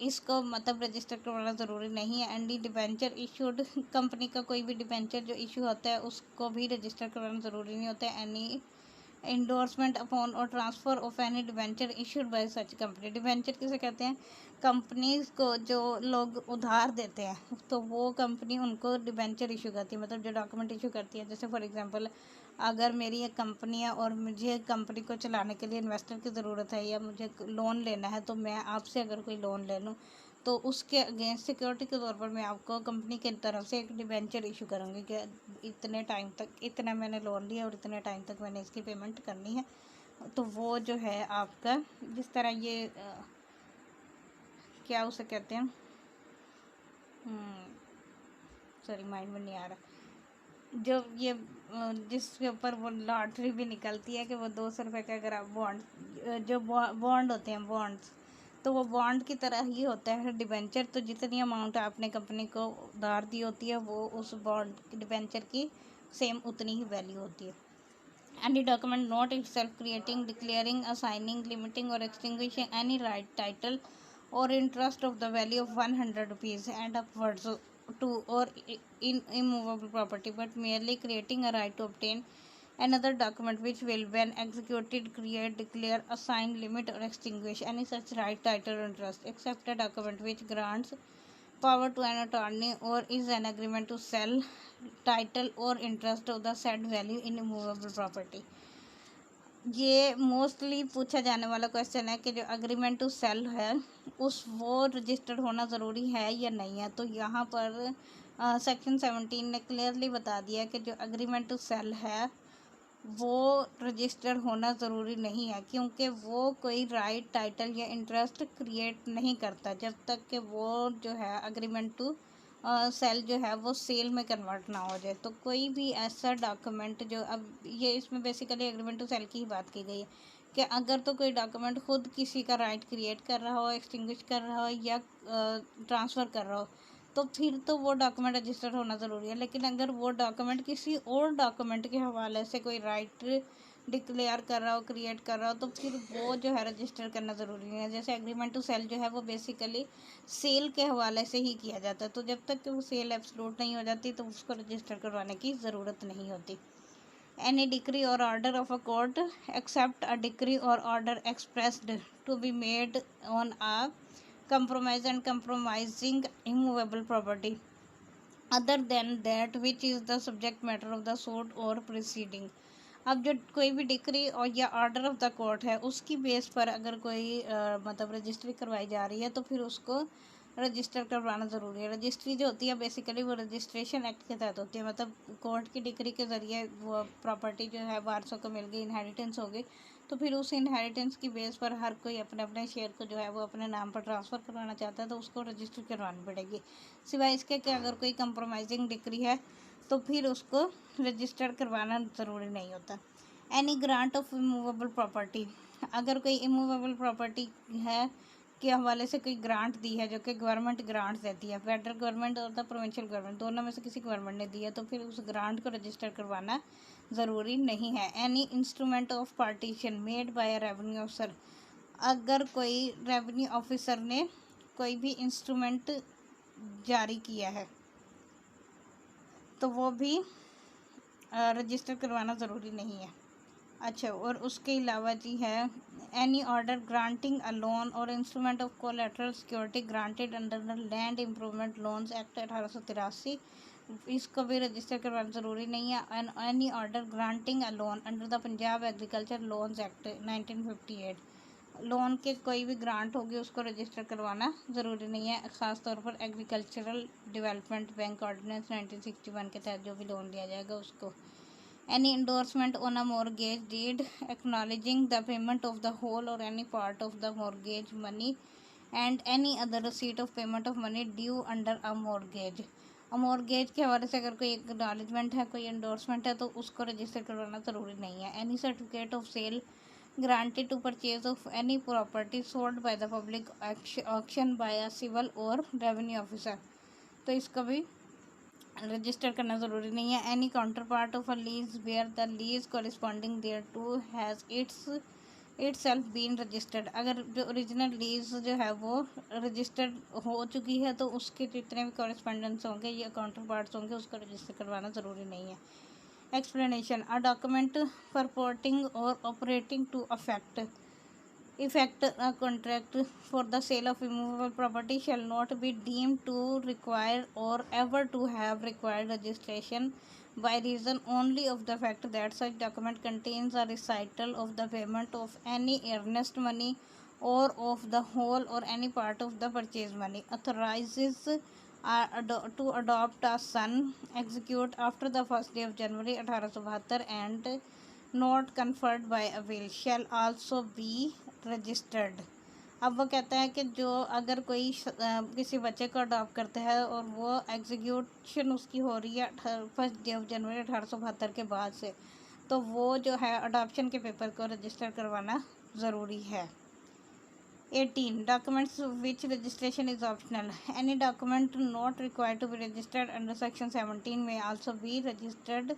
इसको मतलब register करवाना ज़रूरी नहीं है। एंडी डिबेंचर इशूड, कंपनी का कोई भी debenture जो इशू होता है उसको भी रजिस्टर करवाना ज़रूरी नहीं होता है। एनी इंडोर्समेंट अपॉन और transfer of any debenture issued by such company, debenture किसे कहते हैं, कंपनीज को जो लोग उधार देते हैं तो वो कंपनी उनको डिबेंचर इशू करती है, मतलब जो डॉक्यूमेंट इशू करती है। जैसे फॉर एग्जांपल अगर मेरी एक कंपनी है और मुझे कंपनी को चलाने के लिए इन्वेस्टर की ज़रूरत है या मुझे लोन लेना है, तो मैं आपसे अगर कोई लोन ले लूँ तो उसके अगेंस्ट सिक्योरिटी के तौर पर मैं आपको कंपनी की तरफ से एक डिबेंचर इशू करूँगी कि इतने टाइम तक इतना मैंने लोन लिया और इतने टाइम तक मैंने इसकी पेमेंट करनी है। तो वो जो है आपका, जिस तरह ये क्या उसे कहते हैं, सॉरी माइंड में नहीं आ रहा, जो ये जिसके ऊपर वो लॉटरी भी निकलती है कि वो 200 रुपये का अगर आप बॉन्ड, जो बॉन्ड होते हैं बॉन्ड्स, तो वो बॉन्ड की तरह ही होता है डिबेंचर। तो जितनी अमाउंट आपने कंपनी को उधार दी होती है वो उस बॉन्ड डिबेंचर की सेम उतनी ही वैल्यू होती है। Any document not itself creating, declaring, assigning, limiting or extinguishing any right, title or interest of the value of 100 rupees and upwards to or in immovable property, but merely creating a right to obtain another document which will, when executed, create, declare, assign, limit or extinguish any such right, title or interest, except a document which grants power to an attorney or is an agreement to sell title or interest of the said value in immovable property। ये mostly पूछा जाने वाला question है कि जो agreement to cell है उस वो रजिस्टर्ड होना ज़रूरी है या नहीं है। तो यहाँ पर सेक्शन 17 ने क्लियरली बता दिया कि जो अग्रीमेंट टू सेल है वो रजिस्टर्ड होना ज़रूरी नहीं है, क्योंकि वो कोई राइट, टाइटल या इंटरेस्ट क्रिएट नहीं करता जब तक कि वो जो है अग्रीमेंट टू सेल जो है वो सेल में कन्वर्ट ना हो जाए। तो कोई भी ऐसा डॉक्यूमेंट जो, अब ये इसमें बेसिकली एग्रीमेंट टू सेल की ही बात की गई है कि अगर तो कोई डॉक्यूमेंट खुद किसी का राइट क्रिएट कर रहा हो, एक्सटिंग्विश कर रहा हो या ट्रांसफ़र कर रहा हो, तो फिर तो वो डॉक्यूमेंट रजिस्टर्ड होना ज़रूरी है। लेकिन अगर वो डॉक्यूमेंट किसी और डॉक्यूमेंट के हवाले से कोई राइट डिक्लेयर कर रहा हो, क्रिएट कर रहा हो, तो फिर वो जो है रजिस्टर करना ज़रूरी है। जैसे एग्रीमेंट टू सेल जो है वो बेसिकली सेल के हवाले से ही किया जाता है, तो जब तक कि वो सेल एब्सोल्यूट नहीं हो जाती तो उसको रजिस्टर करवाने की ज़रूरत नहीं होती। Any decree or order of a court except a decree or order expressed to be made on a compromise and compromising immovable property other than that which is the subject matter of the suit or proceeding। अब जो कोई भी decree और या order of the court है उसकी base पर अगर कोई मतलब रजिस्ट्री करवाई जा रही है तो फिर उसको रजिस्टर करवाना ज़रूरी है। रजिस्ट्री जो होती है बेसिकली वो रजिस्ट्रेशन एक्ट के तहत होती है, मतलब कोर्ट की डिक्री के ज़रिए वो प्रॉपर्टी जो है वारसों को मिल गई, इनहेरिटेंस हो गई, तो फिर उस इनहेरिटेंस की बेस पर हर कोई अपने अपने शेयर को जो है वो अपने नाम पर ट्रांसफ़र करवाना चाहता है तो उसको रजिस्टर करवानी पड़ेगी। सिवाय इसके कि अगर कोई कंप्रोमाइजिंग डिक्री है तो फिर उसको रजिस्टर करवाना ज़रूरी नहीं होता। Any grant of immovable property, अगर कोई इमूवेबल प्रॉपर्टी है के हवाले से कोई ग्रांट दी है जो कि गवर्नमेंट ग्रांट देती है, फेडरल गवर्नमेंट और द प्रोविंशियल गवर्नमेंट दोनों में से किसी गवर्नमेंट ने दी है, तो फिर उस ग्रांट को रजिस्टर करवाना ज़रूरी नहीं है। Any instrument of partition made by a revenue officer, अगर कोई रेवेन्यू ऑफिसर ने कोई भी इंस्ट्रूमेंट जारी किया है तो वो भी रजिस्टर करवाना ज़रूरी नहीं है। अच्छा, और उसके अलावा जी है एनी ऑर्डर ग्रांटिंग अ लोन और instrument of collateral security granted under the land improvement loans act 1883, इसको भी रजिस्टर करवाना ज़रूरी नहीं है। Any order granting a loan under the Punjab agriculture loans act 1958, loan के कोई भी ग्रांट होगी उसको रजिस्टर करवाना ज़रूरी नहीं है, ख़ास तौर पर एग्रीकल्चरल डेवलपमेंट बैंक ऑर्डिनेंस 1961 के तहत जो भी लोन दिया जाएगा उसको। Any endorsement on a mortgage deed acknowledging the payment of the whole or any part of the mortgage money and any other receipt of payment of money due under a mortgage। Mortgage के हवाले से अगर कोई acknowledgement है, कोई endorsement है तो उसको रजिस्टर करवाना ज़रूरी नहीं है। Any certificate of sale granted to purchase of any property sold by the public auction by a civil or revenue officer, तो इसका भी रजिस्टर करना ज़रूरी नहीं है। Any counterpart of a lease where the lease corresponding thereto has itself been registered, अगर जो original lease जो है वो रजिस्टर्ड हो चुकी है तो उसके जितने भी कॉरिस्पॉन्डेंस होंगे या काउंटर पार्ट्स होंगे उसको रजिस्टर करवाना ज़रूरी नहीं है। एक्सप्लेनेशन, अ डॉक्यूमेंट परपोर्टिंग और operating to effect a contract for the sale of immovable property shall not be deemed to require or ever to have required registration by reason only of the fact that such document contains a recital of the payment of any earnest money or of the whole or any part of the purchase money, authorizes to adopt a son, execute after the first day of January 1872 and not conferred by a will shall also be registered. अब वो कहता है कि जो अगर कोई किसी बच्चे को अडॉप्ट करता है और वो एग्जीक्यूशन उसकी हो रही है 1 जनवरी 1872 के बाद से, तो वो जो है अडॉप्शन के पेपर को रजिस्टर करवाना ज़रूरी है। 18. Documents which registration is optional. Any document not required to be registered under section 17 may also be registered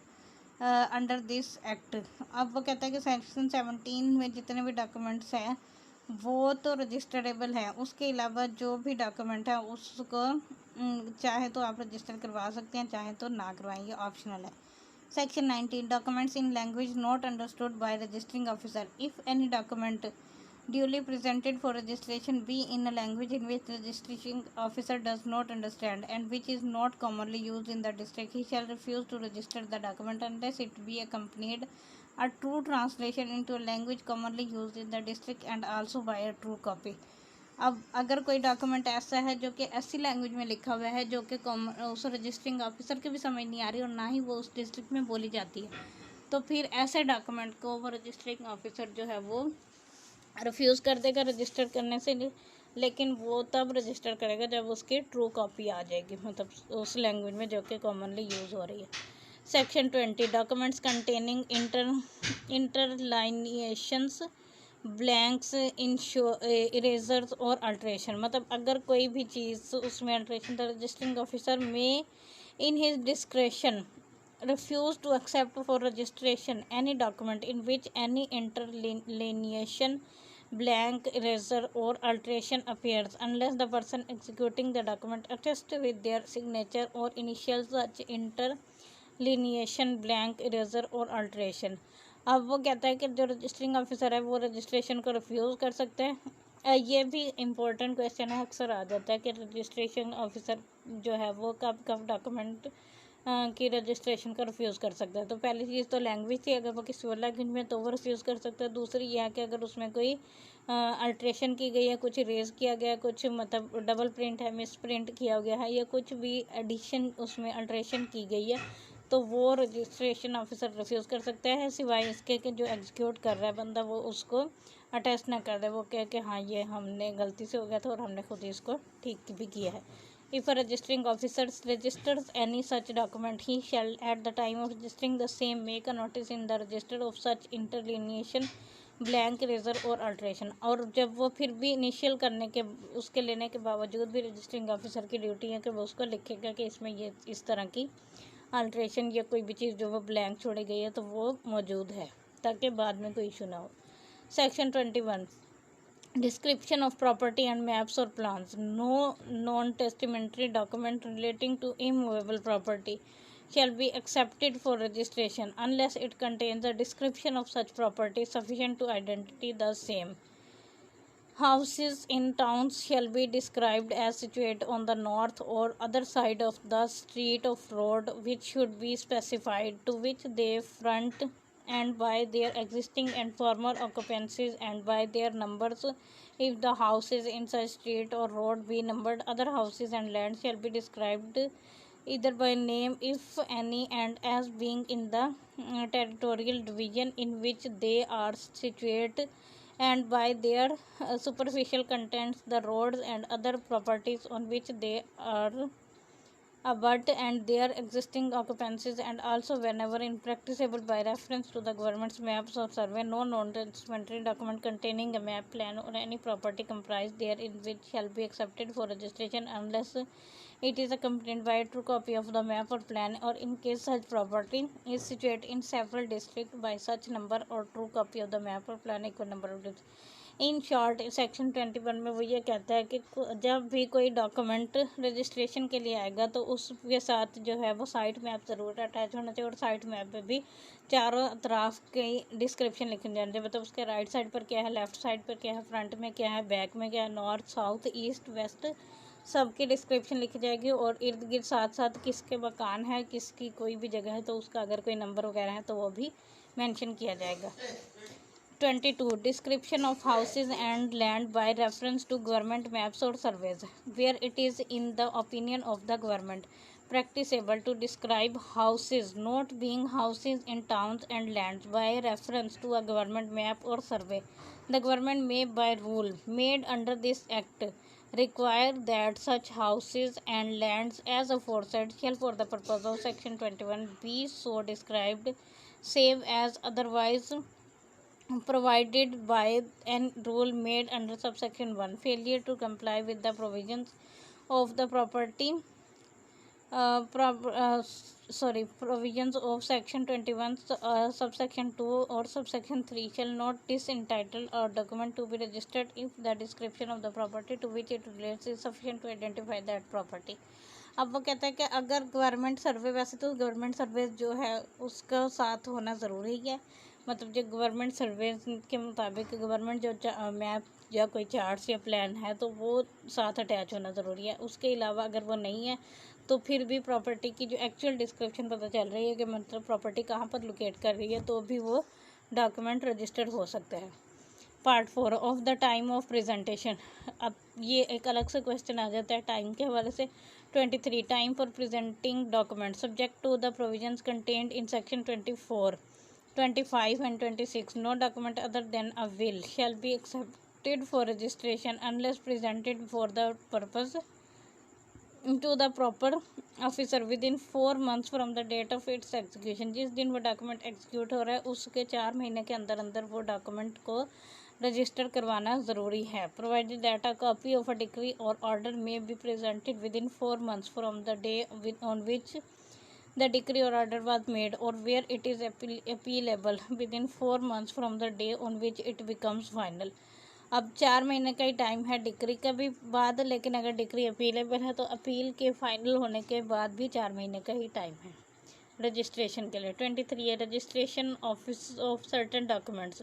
under this act. अब वो कहता है कि सेक्शन 17 में जितने भी डॉक्यूमेंट्स हैं वो तो रजिस्टरेबल हैं, उसके अलावा जो भी डॉक्यूमेंट है उसको चाहे तो आप रजिस्टर करवा सकते हैं, चाहे तो ना करवाएं, ये ऑप्शनल है। Section 19. Documents in language not understood by registering officer. If any document duly presented for registration be in a language in which the registration officer does not understand and which is not commonly used in the district, he shall refuse to register the document unless it be accompanied a true translation into a language commonly used in the district and also by a true copy. अब अगर कोई document ऐसा है जो कि ऐसी language में लिखा हुआ है जो कि उस रजिस्टरिंग ऑफिसर की भी समझ नहीं आ रही और ना ही वो उस डिस्ट्रिक्ट में बोली जाती है, तो फिर ऐसे डॉक्यूमेंट को वो रजिस्टरिंग ऑफिसर जो है वो रिफ्यूज़ कर देगा रजिस्टर करने से, लेकिन वो तब रजिस्टर करेगा जब उसकी ट्रू कॉपी आ जाएगी, मतलब उस लैंग्वेज में जो कि कॉमनली यूज़ हो रही है। Section 20. Documents containing interlineations, blanks, erasures or alteration, मतलब अगर कोई भी चीज़ उसमें अल्ट्रेशन, द रजिस्टरिंग ऑफिसर में in his discretion refuse to accept for registration any document in which any interlineation, blank, erasure or alteration appears unless the person executing the document attests with their signature or initials such interlineation, blank, erasure or alteration. अब वो कहता है कि जो registering officer है वो registration को refuse कर सकते हैं। ये भी इम्पोर्टेंट क्वेश्चन है, अक्सर आ जाता है कि रजिस्ट्रेशन ऑफिसर जो है वो कब कब डॉक्यूमेंट की रजिस्ट्रेशन का रिफ्यूज़ कर सकता है। तो पहली चीज़ तो लैंग्वेज थी, अगर वो किसी और लैंग्वेज में तो वो रिफ्यूज़ कर सकता है। दूसरी यह है कि अगर उसमें कोई अल्ट्रेशन की गई है, कुछ इरेज किया गया, कुछ मतलब डबल प्रिंट है, मिस प्रिंट किया गया है, या कुछ भी एडिशन उसमें अल्ट्रेशन की गई है, तो वो रजिस्ट्रेशन ऑफिसर रिफ्यूज़ कर सकता है, सिवाय इसके कि जो एग्जीक्यूट कर रहा है बंदा वो उसको अटेस्ट ना कर दे, वो कह के हाँ ये हमने गलती से हो गया था और हमने खुद ही इसको ठीक भी किया है। If a registering officer registers any such document, he shall at the time of registering the same make a notice in the register of such interlineation, blank, erasure और alteration। और जब वो फिर भी इनिशियल करने के उसके लेने के बावजूद भी रजिस्टरिंग ऑफिसर की ड्यूटी है कि वो उसको लिखेगा कि इसमें ये इस तरह की अल्ट्रेशन या कोई भी चीज़ जो वो ब्लैंक छोड़ी गई है तो वो मौजूद है, ताकि बाद में कोई इशू ना हो। Section 21. Description of property and maps or plans. No non-testamentary document relating to immovable property shall be accepted for registration unless it contains a description of such property sufficient to identify the same. Houses in towns shall be described as situate on the north or other side of the street of road which should be specified, to which they front, and by their existing and former occupancies and by their numbers. If the houses in such street or road be numbered, other houses and land shall be described either by name, if any, and as being in the territorial division in which they are situate, and by their superficial contents, the roads and other properties on which they are abut, and their existing occupancies, and also whenever impracticable by reference to the government's maps or survey. No non-testamentary document containing a map, plan or any property comprised therein which shall be accepted for registration unless it is accompanied by a true copy of the map or plan, or in case such property is situated in several districts by such number or true copy of the map or plan equal number of districts. In short section 21 में वो ये कहता है कि जब भी कोई document registration के लिए आएगा तो उसके साथ जो है वो साइट मैप ज़रूर अटैच होना चाहिए, और साइट मैप पे भी चारों तरफ की डिस्क्रिप्शन लिखनी जानी चाहिए, मतलब उसके राइट साइड पर क्या है, लेफ़्ट साइड पर क्या है, फ्रंट में क्या है, बैक में क्या है, नॉर्थ साउथ ईस्ट वेस्ट सबकी डिस्क्रिप्शन लिखी जाएगी और इर्द गिर्द साथ साथ किसके मकान है, किसकी कोई भी जगह है तो उसका अगर कोई नंबर वगैरह है तो वो भी मेंशन किया जाएगा। 22. Description of houses and land by reference to government maps or surveys, where it is in the opinion of the government practicable to describe houses not being houses in towns and lands by reference to a government map or survey. The government may, by rule made under this act, require that such houses and lands as aforesaid shall for the purpose of section 21 be so described, save as otherwise provided by an rule made under subsection 1. Failure to comply with the provisions of the provisions of section 21 subsection 2 or subsection 3 shall not disentitle a document to be registered if the description of the property to which it relates is sufficient to identify that property. अब वो कहता है कि अगर government सर्वे, वैसे तो government सर्वे जो है उसका साथ होना ज़रूरी है, मतलब जो गवर्नमेंट सर्वे के मुताबिक गवर्नमेंट जो मैप या कोई चार्ट्स या प्लान है तो वो साथ अटैच होना ज़रूरी है। उसके अलावा अगर वो नहीं है तो फिर भी प्रॉपर्टी की जो एक्चुअल डिस्क्रिप्शन पता चल रही है कि मतलब प्रॉपर्टी कहाँ पर लोकेट कर रही है तो भी वो डॉक्यूमेंट रजिस्टर्ड हो सकता है। Part 4 of the time of presentation. अब ये एक अलग से क्वेश्चन आ जाता है टाइम के हवाले से। 23 time for presenting document subject to the provisions contained in section 24, 25 and 26. No document other than a will shall be accepted for registration unless presented for the purpose to the proper officer within 4 months from the date of its execution. जिस दिन वो document execute हो रहा है उसके 4 महीने के अंदर अंदर वो डॉक्यूमेंट को रजिस्टर करवाना ज़रूरी है। Provided that a copy of a decree or order may be presented within 4 months from the day on which the decree or order was made or where it is appealable within 4 months from the day on which it becomes final. अब 4 महीने का ही time है decree का भी बाद, लेकिन अगर decree appealable है तो अपील के फाइनल होने के बाद भी 4 महीने का ही टाइम है रजिस्ट्रेशन के लिए। 23 है registration office of certain documents.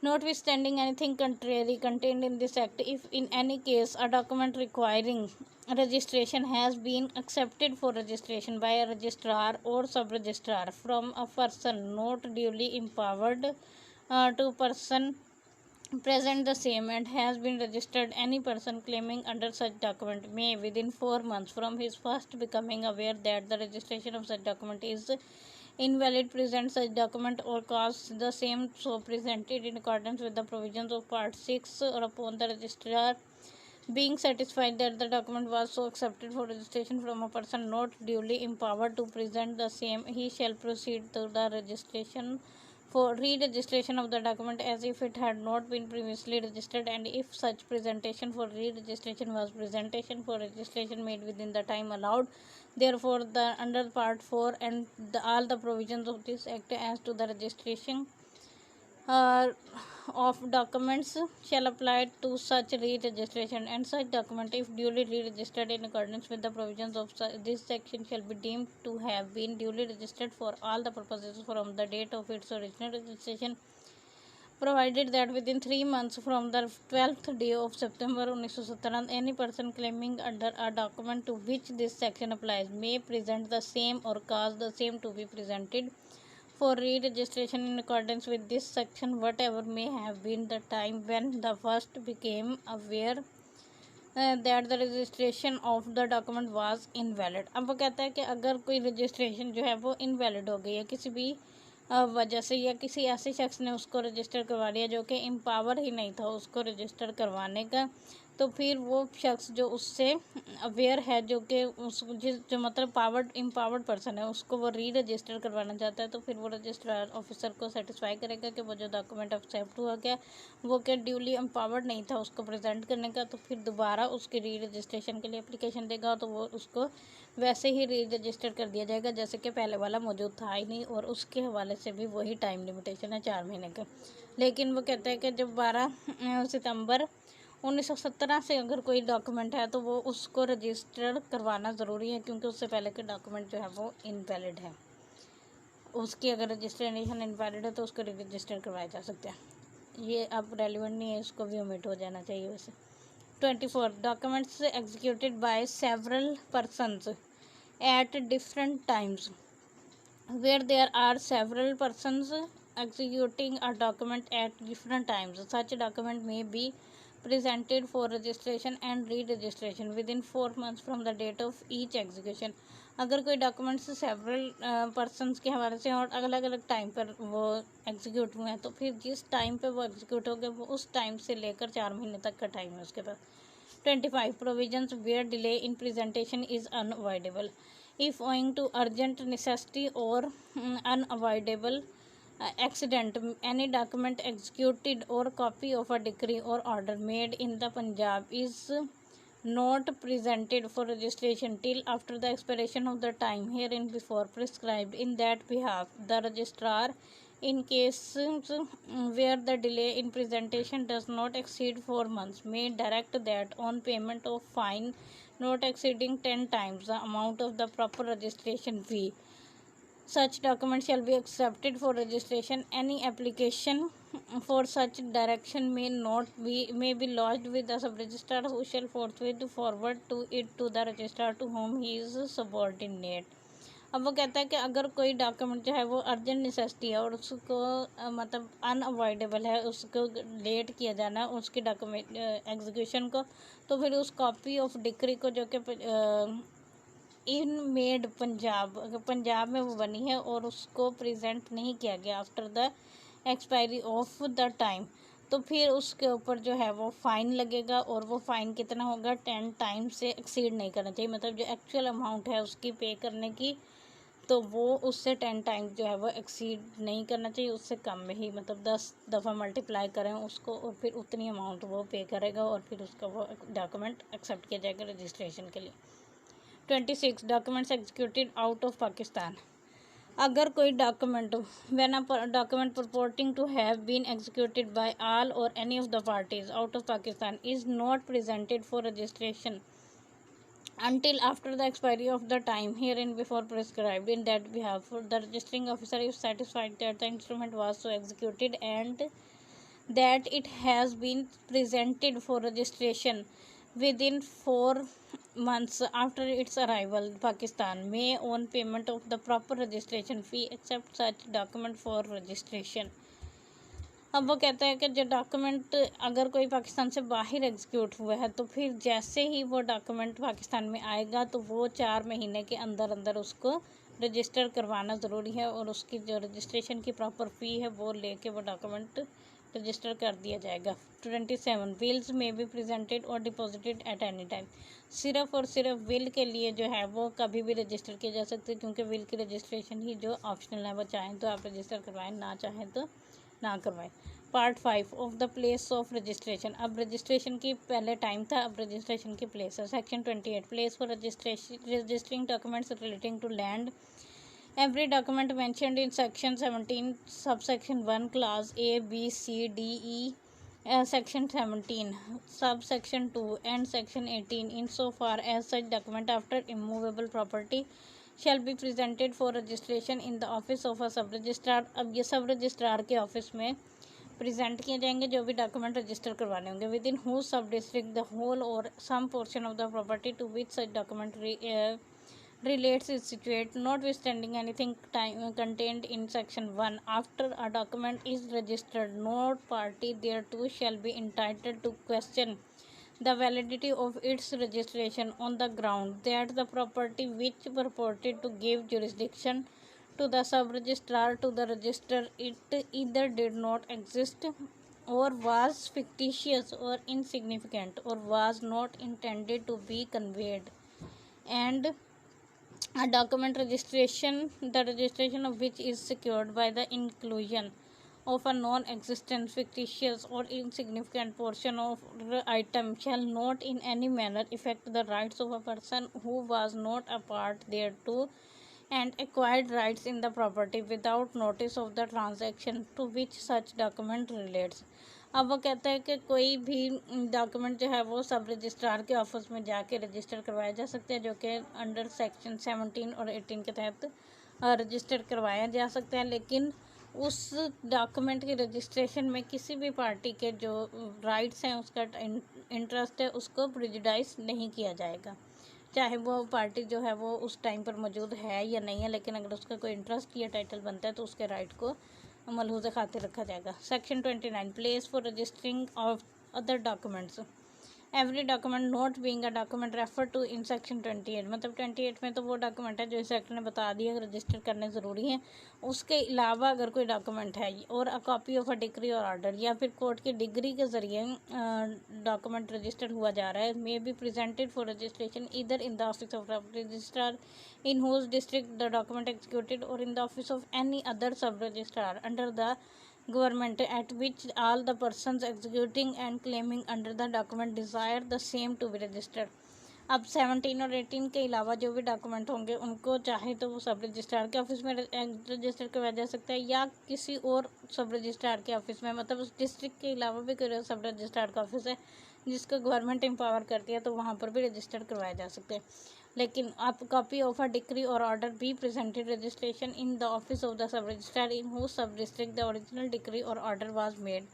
Notwithstanding anything contrary contained in this act, if in any case a document requiring registration has been accepted for registration by a registrar or sub-registrar from a person not duly empowered to person present the same and has been registered, any person claiming under such document may within 4 months from his first becoming aware that the registration of such document is invalid present such document or cause the same so presented in accordance with the provisions of part 6 or upon the registrar being satisfied that the document was so accepted for registration from a person not duly empowered to present the same, he shall proceed to the registration for re-registration of the document as if it had not been previously registered, and if such presentation for re-registration was presentation for registration made within the time allowed. Therefore, the under part 4 and all the provisions of this act as to the registration of documents shall apply to such re-registration, and such document if duly re-registered in accordance with the provisions of this section shall be deemed to have been duly registered for all the purposes from the date of its original registration, provided that within 3 months from the 12th day of September 1917 any person claiming under a document to which this section applies may present the same or cause the same to be presented for re-registration in accordance with this section, whatever may have been the time when the first became aware that the registration of the document was invalid. अब वो कहता है कि अगर कोई registration जो है वो इनवैलिड हो गई है किसी भी वजह से, या किसी ऐसे शख्स ने उसको रजिस्टर करवा लिया जो कि एम्पावर ही नहीं था उसको रजिस्टर करवाने का, तो फिर वो शख्स जो उससे अवेयर है जो कि उस जो मतलब पावर्ड एम्पावर्ड पर्सन है उसको वो री रजिस्टर करवाना चाहता है, तो फिर वो रजिस्ट्रार ऑफिसर को सेटिस्फाई करेगा कि वो जो डॉक्यूमेंट एक्सेप्ट हुआ गया वो क्या ड्यूली एम्पावर्ड नहीं था उसको प्रेजेंट करने का, तो फिर दोबारा उसकी री रजिस्ट्रेशन के लिए एप्लीकेशन देगा तो वो उसको वैसे ही री रजिस्टर कर दिया जाएगा जैसे कि पहले वाला मौजूद था ही नहीं, और उसके हवाले से भी वही टाइम लिमिटेशन है 4 महीने का। लेकिन वो कहता है कि जब 12 सितंबर 1917 से अगर कोई डॉक्यूमेंट है तो वो उसको रजिस्टर करवाना ज़रूरी है, क्योंकि उससे पहले के डॉक्यूमेंट जो है वो इनवैलिड है। उसकी अगर रजिस्ट्रेशन इनवैलिड है तो उसको रजिस्टर करवाया जा सकता है। ये अब रेलिवेंट नहीं है, इसको भी ओमिट हो जाना चाहिए वैसे। 24. Documents executed by several persons at different times. Where there are several persons executing a document at different times, such document may be presented for registration and re-registration within 4 months from the date of each execution. अगर कोई documents several persons के हवाले से और अलग अलग time पर वो एग्जीक्यूट हुए हैं, तो फिर जिस टाइम पे वो एग्जीक्यूट हो गए वो उस टाइम से लेकर 4 महीने तक का टाइम है उसके पास. 25. Provisions where delay in presentation is unavoidable. If owing to urgent necessity or unavoidable accident, any document executed or copy of a decree or order made in the Punjab is not presented for registration till after the expiration of the time hereinbefore prescribed in that behalf, the registrar, in cases where the delay in presentation does not exceed 4 months, may direct that on payment of fine not exceeding 10 times the amount of the proper registration fee, such document shall be accepted for registration. Any application for such direction may be lodged with the sub-registrar, who shall forthwith forward to it to the registrar to whom he is subordinate. अब वो कहता है कि अगर कोई document जो है वो अर्जेंट नेसेसिटी है और उसको मतलब अनअवॉइडेबल है, उसको लेट किया जाना है उसकी डॉक्यूमेंट एग्जीक्यूशन को, तो फिर उस कॉपी ऑफ डिक्री को जो कि इन मेड पंजाब में वो बनी है और उसको प्रेजेंट नहीं किया गया after the expiry of the time, तो फिर उसके ऊपर जो है वो फ़ाइन लगेगा. और वो फ़ाइन कितना होगा, 10 टाइम से एक्सीड नहीं करना चाहिए. मतलब जो एक्चुअल अमाउंट है उसकी पे करने की, तो वो उससे 10 टाइम जो है वो एक्सीड नहीं करना चाहिए, उससे कम में ही, मतलब 10 दफ़ा मल्टीप्लाई करें उसको और फिर उतनी अमाउंट वो पे करेगा और फिर उसका वो डॉक्यूमेंट एक्सेप्ट किया जाएगा रजिस्ट्रेशन के लिए. 26. Documents executed out of Pakistan. अगर कोई document when a document purporting to have been executed by all or any of the parties out of Pakistan is not presented for registration until after the expiry of the time hereinbefore prescribed in that behalf, the registering officer is satisfied that the instrument was so executed and that it has been presented for registration within 4 months after its arrival Pakistan, may on payment of the proper registration fee accept such document for registration. अब वो कहता है कि जो document अगर कोई पाकिस्तान से बाहर एग्जीक्यूट हुआ है, तो फिर जैसे ही वो डॉक्यूमेंट पाकिस्तान में आएगा तो वो 4 महीने के अंदर अंदर उसको रजिस्टर करवाना ज़रूरी है और उसकी जो रजिस्ट्रेशन की प्रॉपर फ़ी है वो लेके वो डॉक्यूमेंट रजिस्टर कर दिया जाएगा. 27. विल्स में बी प्रेजेंटेड और डिपॉजिटेड एट एनी टाइम. सिर्फ और सिर्फ विल के लिए जो है वो कभी भी रजिस्टर किया जा सकते हैं, क्योंकि विल की रजिस्ट्रेशन ही जो ऑप्शनल है, वो चाहें तो आप रजिस्टर करवाएं, ना चाहें तो ना करवाएं. Part 5 of the place of registration. अब रजिस्ट्रेशन की पहले टाइम था, अब रजिस्ट्रेशन की प्लेस है. Section 28. Place for registering documents relating to land. Every document mentioned in section 17 subsection 1 clause A, B, C, D, E, section 17 subsection 2 and section 18 insofar as such document after immovable property shall be presented for registration in the office of a sub registrar. अब ये सब registrar के office में present किए जाएंगे जो भी document register करवाने होंगे. Within whose sub district the whole और some portion of the property to which such document relates is situate, notwithstanding anything contained in section 1. After a document is registered, no party thereto shall be entitled to question the validity of its registration on the ground that the property which purported to give jurisdiction to the sub-registrar to the register it either did not exist or was fictitious or insignificant or was not intended to be conveyed, and a document registration, the registration of which is secured by the inclusion of a non-existent, fictitious or insignificant portion of the item shall not in any manner affect the rights of a person who was not a part thereto and acquired rights in the property without notice of the transaction to which such document relates. अब वो कहता है कि कोई भी document जो है वो सब रजिस्ट्रार के ऑफिस में जाके रजिस्टर करवाया जा सकता है, जो कि अंडर सेक्शन 17 और 18 के तहत रजिस्टर करवाया जा सकता है, लेकिन उस डॉक्यूमेंट की रजिस्ट्रेशन में किसी भी पार्टी के जो राइट्स हैं, उसका इंटरेस्ट है, उसको प्रिजुडाइज नहीं किया जाएगा, चाहे वो पार्टी जो है वो उस टाइम पर मौजूद है या नहीं है, लेकिन अगर उसका कोई इंटरेस्ट या टाइटल बनता है तो उसके राइट को मलहूज़ खातिर रखा जाएगा। Section 29 place for registering of other documents. Every document not being a document refer to in section 28, मतलब 28 में तो वो डॉक्यूमेंट है जो इस सेक्टर ने बता दिया रजिस्टर करने ज़रूरी है। उसके अलावा अगर कोई डॉक्यूमेंट है और अ कॉपी ऑफ अ डिग्री और ऑर्डर, या फिर कोर्ट की डिग्री के ज़रिए डॉक्यूमेंट रजिस्टर्ड हुआ जा रहा है, may be presented for registration either in the office of registrar in whose district the document executed or in the office of any other sub registrar under the government at which all the persons executing and claiming under the document desire the same to be registered। अब 17 और 18 के अलावा जो भी document होंगे उनको चाहे तो वो सब रजिस्ट्रार के ऑफिस में रजिस्टर करवाया जा सकता है या किसी और सब रजिस्ट्रार के ऑफिस में, मतलब उस डिस्ट्रिक्ट के अलावा भी कोई सब रजिस्ट्रार का ऑफिस है जिसको गवर्नमेंट एम्पावर करती है तो वहाँ पर भी रजिस्टर करवाया जा सकता है। लेकिन आप copy of a decree or order be presented registration in the office of the sub registrar in who सब district the original decree or order was made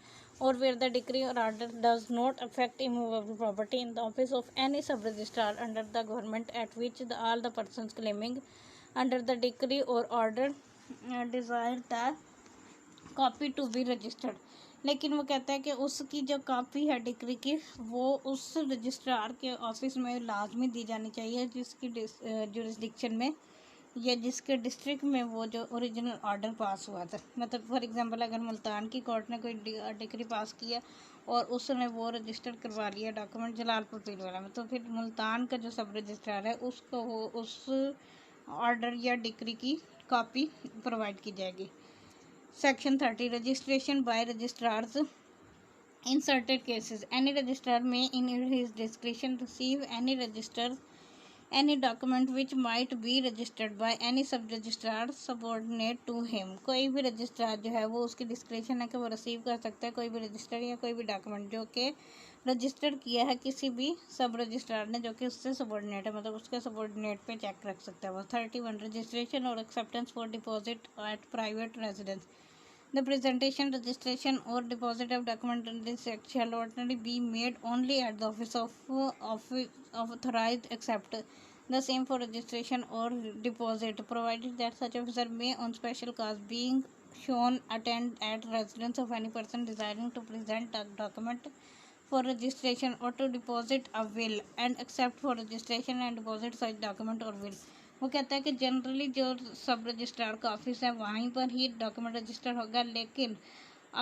or where the decree or order does not affect immovable property in the office of any sub-registrar under the government at which all the persons claiming under the decree or order desire the copy to be registered। लेकिन वो कहता है कि उसकी जो copy है decree की वो उस रजिस्ट्रार के ऑफिस में लाजमी दी जानी चाहिए जिसकी जुरिस्डिक्शन में या जिसके डिस्ट्रिक्ट में वो जो ओरिजिनल ऑर्डर पास हुआ था। मतलब फॉर एग्जांपल अगर मुल्तान की कोर्ट ने कोई डिक्री पास किया और उसने वो रजिस्टर करवा लिया डॉक्यूमेंट जलालपुर पीरवाला में, तो फिर मुल्तान का जो सब रजिस्ट्रार है उसको वो उस ऑर्डर या डिक्री की कॉपी प्रोवाइड की जाएगी। Section 30 registration bye registrars in certain cases any registrar may in his discretion receive any document which might be registered by any sub registrar subordinate to him। कोई भी registrar जो है वो उसकी description है कि वो रिसीव कर सकता है कोई भी रजिस्टर या कोई भी डॉक्यूमेंट जो कि रजिस्टर किया है किसी भी सब रजिस्ट्रार ने जो कि उससे सबॉर्डिनेट है, मतलब उसके सबॉर्डिनेट पे चेक रख सकता है वो। 31 रजिस्ट्रेशन और acceptance for deposit eight private residence. The presentation, registration, or deposit of document in this act shall ordinarily be made only at the office of authorized except the same for registration or deposit, provided that such officer may, on special cause being shown, attend at residence of any person desiring to present a document for registration or to deposit a will and accept for registration and deposit such document or will। वो कहता है कि generally जो सब registrar का office है वहीं पर ही डॉक्यूमेंट रजिस्टर होगा, लेकिन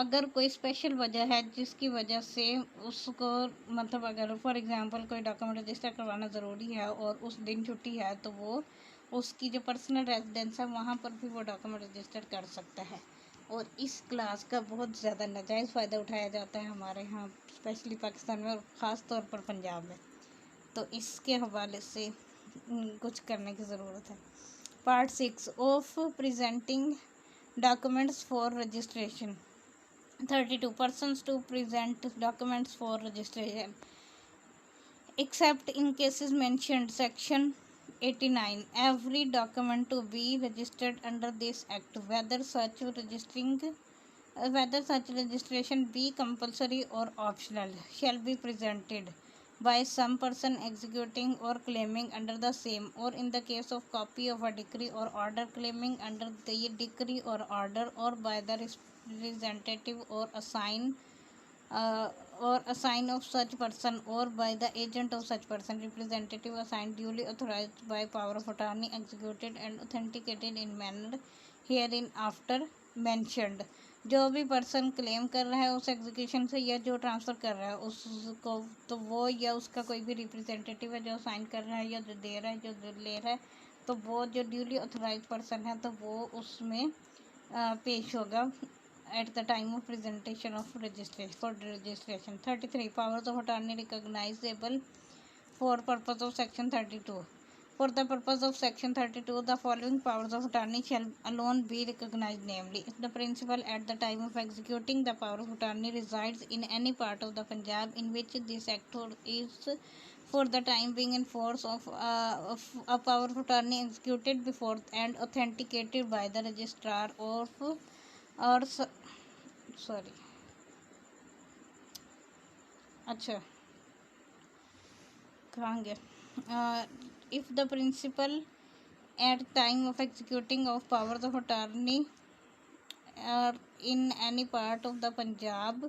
अगर कोई स्पेशल वजह है जिसकी वजह से उसको, मतलब अगर फॉर एग्जांपल कोई डॉक्यूमेंट रजिस्टर करवाना ज़रूरी है और उस दिन छुट्टी है तो वो उसकी जो पर्सनल रेजिडेंस है वहाँ पर भी वो डॉक्यूमेंट रजिस्टर कर सकता है। और इस क्लास का बहुत ज़्यादा नाजायज़ फ़ायदा उठाया जाता है हमारे यहाँ स्पेशली पाकिस्तान में और ख़ास तौर पर पंजाब में, तो इसके हवाले से कुछ करने की ज़रूरत है। Part 6 of presenting documents for registration. 32 persons to present documents for registration except in cases mentioned section 89 every document to be registered under this act whether such registration be compulsory or optional shall be presented by some person executing or claiming under the same, or in the case of copy of a decree or order claiming under the decree or order, or by the representative or assign of such person, or by the agent of such person, representative assigned duly authorized by power of attorney executed and authenticated in manner herein after mentioned। जो भी person claim कर रहा है उस execution से या जो transfer कर रहा है उसको, तो वो या उसका कोई भी रिप्रेजेंटेटिव है जो साइन कर रहा है या जो दे रहा है जो ले रहा है, तो वो जो ड्यूली ऑथराइज पर्सन है तो वो उसमें पेश होगा at the time of presentation of registration for registration. 33 powers of attorney recognisable for purpose of section 32। For the purpose of section 32, the following powers of attorney shall alone be recognized, namely, if the principal at the time of executing the power of attorney resides in any part of the Punjab in which this act is for the time being in force, of a power of attorney executed before and authenticated by the registrar of और sorry, अच्छा कहाँ गया, if the principal at time of executing of powers of attorney or in any part of the Punjab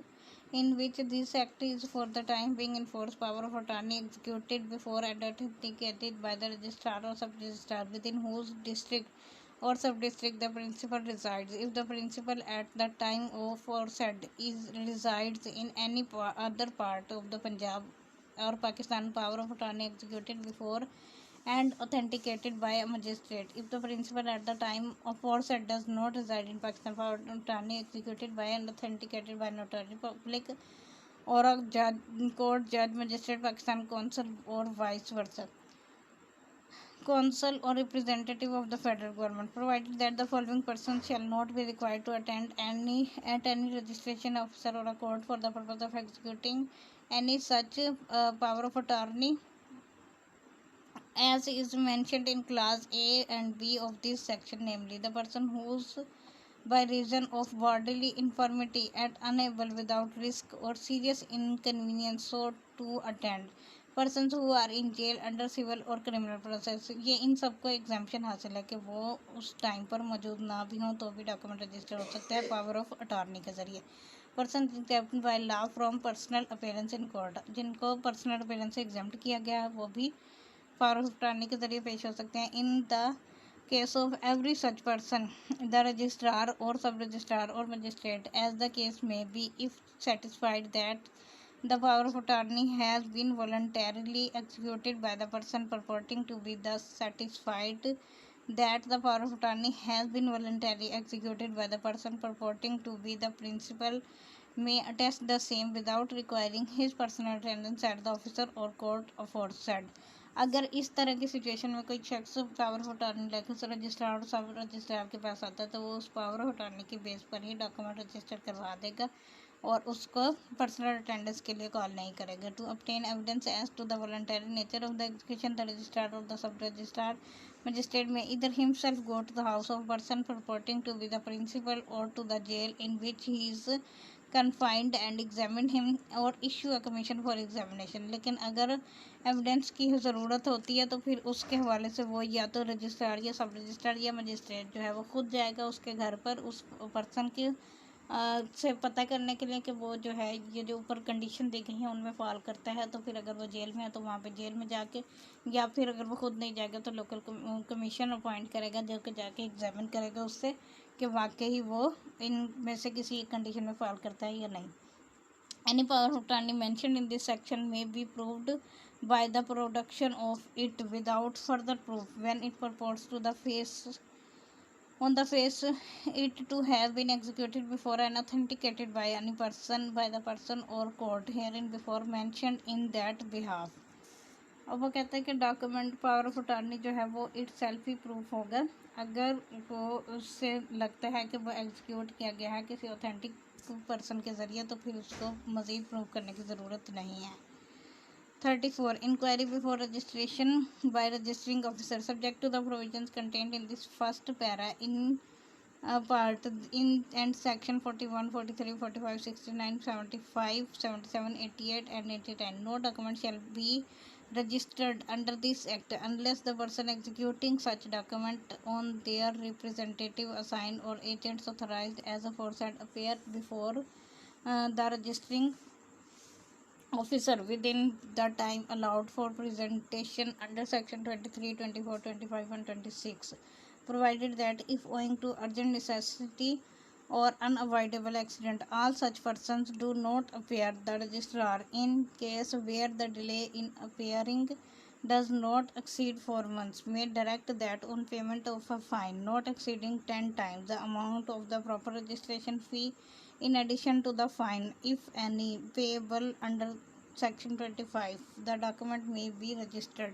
in which this act is for the time being enforced, power of attorney executed before and authenticated by the registrar or sub-registrar within whose district or sub-district the principal resides. If the principal at the time of aforesaid is resides in any other part of the Punjab or Pakistan, power of attorney executed before and authenticated by a magistrate. If the principal at the time of aforesaid does not reside in Pakistan, power of attorney executed by and authenticated by notary public or a judge, court judge, magistrate, Pakistan consul or vice versa, consul or representative of the federal government, provided that the following persons shall not be required to attend any registration officer or a court for the purpose of executing any such power of attorney as is mentioned in class A and B of this section, namely the person whose by reason of bodily infirmity and unable without risk or serious inconvenience so to attend, persons who are in jail under civil और criminal process, ये इन सबको exemption हासिल है कि वो उस time पर मौजूद ना भी हों तो भी डॉक्यूमेंट रजिस्टर हो सकता है पावर ऑफ अटॉर्नी के ज़रिए। Person exempt by law from personal appearance in court, जिनको पर्सनल अपीयरेंस से एग्जाम्प्ट किया गया है वो भी पावर ऑफ अटॉर्नी के जरिए पेश हो सकते हैं। In the case of every such person the registrar और सब रजिस्ट्रार और magistrate as the case may be if satisfied that the power of attorney has been voluntarily executed by the person purporting to be thus satisfied that the power of attorney has been voluntarily executed by the person purporting to be the principal may attest the same without requiring his personal attendance at the officer or court aforesaid। अगर इस तरह की situation में कोई शख्स power of attorney लेकर registrar और sub registrar के पास आता है तो वो उस पावर ऑफ अटॉर्नी के बेस पर ही डॉक्यूमेंट रजिस्टर करवा देगा और उसको पर्सनल अटेंडेंस के लिए कॉल नहीं करेगा। To obtain evidence as to the voluntary nature of the execution, the registrar or the sub-registrar magistrate may either himself go to the house of a person purporting to be the principal or to the jail in which he is confined and examine him or issue a commission for examination। लेकिन अगर evidence की ज़रूरत होती है तो फिर उसके हवाले से वो या तो रजिस्ट्रार या सब रजिस्ट्रार या मजिस्ट्रेट जो है वो खुद जाएगा उसके घर पर उस पर्सन के से पता करने के लिए कि वो जो है ये जो ऊपर कंडीशन दी गई है उनमें फॉल करता है, तो फिर अगर वो जेल में है तो वहाँ पे जेल में जाके, या फिर अगर वो खुद नहीं जाएगा तो लोकल कमीशन अपॉइंट करेगा जो कि जाके एग्जामिन करेगा उससे कि वाकई वो इनमें से किसी कंडीशन में फॉल करता है या नहीं। Any power of attorney mentioned in this section may be proved by the production of it without further proof when it purports to the face on the face it to have been executed before and authenticated by any person by the person or court herein before mentioned in that behalf। अब वो कहता है कि document power of attorney जो है वो it self he proof होगा अगर वो उससे लगता है कि वो एग्जीक्यूट किया गया है किसी ऑथेंटिक पर्सन के ज़रिए, तो फिर उसको मज़ीद प्रूफ करने की ज़रूरत नहीं है। 34. Inquiry before registration by registering officer subject to the provisions contained in this first para in part in and section 41, 43, 45, 69, 75, 77, 88 and 89. No document shall be registered under this act unless the person executing such document on their representative assigned or agents authorized as aforesaid appear before the registering officer within the time allowed for presentation under section 23, 24, 25 and 26, provided that if owing to urgent necessity or unavoidable accident all such persons do not appear, the registrar in case where the delay in appearing does not exceed 4 months may direct that on payment of a fine not exceeding 10 times the amount of the proper registration fee in addition to the fine, if any, payable under section 25, the document may be registered.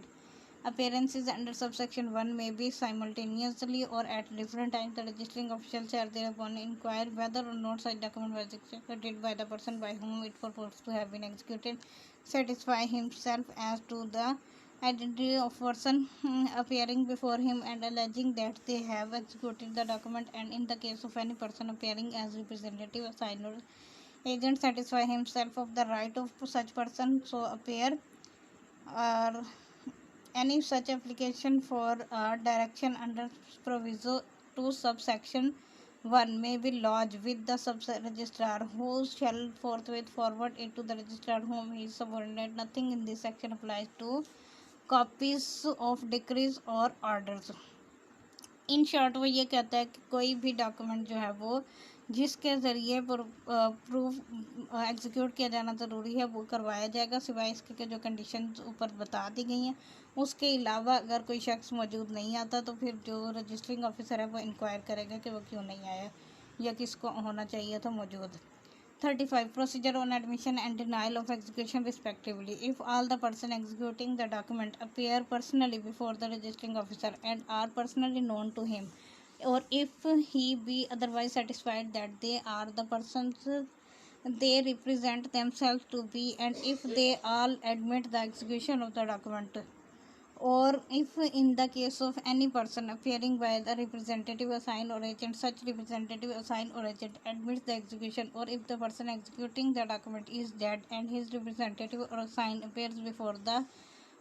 Appearances under subsection 1 may be simultaneously or at different times. The registering official shall thereupon inquire whether or not such document was executed by the person by whom it purports to have been executed, satisfy himself as to the identity of person appearing before him and alleging that they have executed the document, and in the case of any person appearing as representative, assigned or agent satisfy himself of the right of such person so appear, or any such application for direction under proviso to subsection 1 may be lodged with the sub-registrar, who shall forthwith forward it to the registrar whom he is subordinate. Nothing in this section applies to copies of decrees और orders. In short वो ये कहता है कि कोई भी document जो है वो जिसके ज़रिए प्रूफ एग्जीक्यूट किया जाना ज़रूरी है वो करवाया जाएगा, सिवाय इसके कि जो कंडीशन ऊपर बता दी गई हैं। उसके अलावा अगर कोई शख्स मौजूद नहीं आता तो फिर जो रजिस्टरिंग ऑफिसर है वो इंक्वायर करेगा कि वो क्यों नहीं आया या किसको होना चाहिए था मौजूद। 35. Procedure on admission and denial of execution respectively. If all the person executing the document appear personally before the registering officer and are personally known to him, or if he be otherwise satisfied that they are the persons they represent themselves to be, and if they all admit the execution of the document, or if in the case of any person appearing by the representative assigned or agent, such representative assigned or agent admits the execution, or if the person executing the document is dead and his representative or assigned appears before the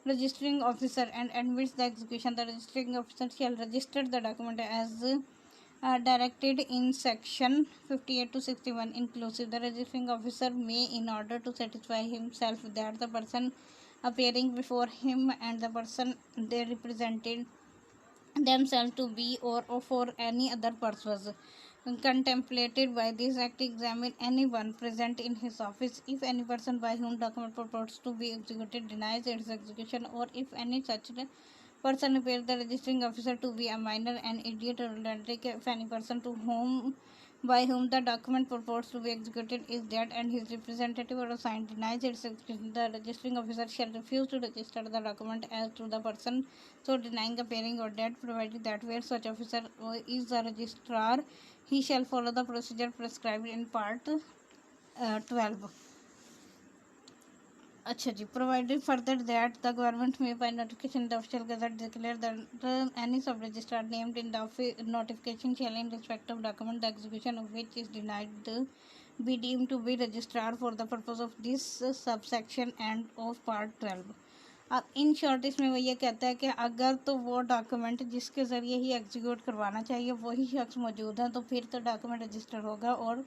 registering officer and admits the execution, the registering officer shall register the document as directed in section 58 to 61 inclusive. The registering officer may, in order to satisfy himself that the person appearing before him and the person they represented themselves to be, or for any other purpose contemplated by this act, examine anyone present in his office. If any person by whom document purports to be executed denies its execution, or if any such person appears the registering officer to be a minor, an idiot, or lunatic, if any person to whom by whom the document purports to be executed is dead and his representative or assigned denies its execution, the registering officer shall refuse to register the document as to the person so denying appearing or dead, provided that where such officer is the registrar, he shall follow the procedure prescribed in part 12. अच्छा जी, provided further that the government may by notification in the official gazette declare that any sub registrar named in the notification shall in respect of document the execution of which is denied be deemed to be registrar for the purpose of this subsection and of part 12. अब in short इसमें वो ये कहता है कि अगर तो वो डॉक्यूमेंट जिसके ज़रिए ही एग्जीक्यूट करवाना चाहिए वही शख्स मौजूद है तो फिर तो डॉक्यूमेंट रजिस्टर होगा, और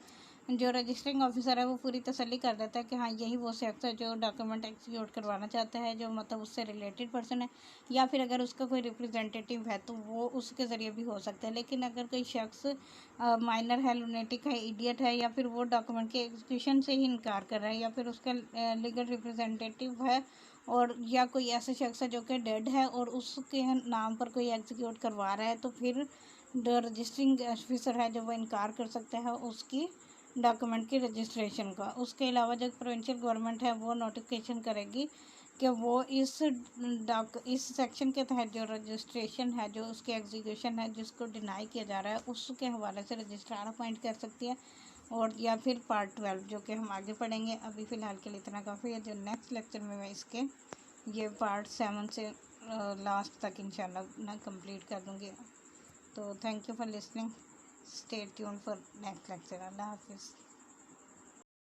जो रजिस्टरिंग ऑफिसर है वो पूरी तसल्ली कर देता है कि हाँ यही वो शख्स है जो डॉक्यूमेंट एग्जीक्यूट करवाना चाहता है, जो मतलब उससे रिलेटेड पर्सन है, या फिर अगर उसका कोई रिप्रेजेंटेटिव है तो वो उसके ज़रिए भी हो सकता है। लेकिन अगर कोई शख्स माइनर है, लुनेटिक है, इडियट है, या फिर वो डॉक्यूमेंट के एग्जीक्यूशन से ही इनकार कर रहा है, या फिर उसका लीगल रिप्रेजेंटेटिव है, और या कोई ऐसा शख्स है जो कि डेड है और उसके नाम पर कोई एग्जीक्यूट करवा रहा है, तो फिर जो रजिस्टरिंग ऑफिसर है जो वो इनकार कर सकता है उसकी डॉक्यूमेंट की रजिस्ट्रेशन का। उसके अलावा जो प्रोविंशियल गवर्नमेंट है वो नोटिफिकेशन करेगी कि वो इस सेक्शन के तहत जो रजिस्ट्रेशन है, जो उसके एग्जीक्यूशन है जिसको डिनाई किया जा रहा है, उसके हवाले से रजिस्ट्रार अपॉइंट कर सकती है, और या फिर पार्ट 12 जो कि हम आगे पढ़ेंगे। अभी फ़िलहाल के लिए इतना काफ़ी है। जो नेक्स्ट लेक्चर में मैं इसके ये पार्ट 7 से लास्ट तक इंशाल्लाह ना कंप्लीट कर दूँगी। तो thank you for listening, stay tuned for next lecture. अल्लाह हाफिज़।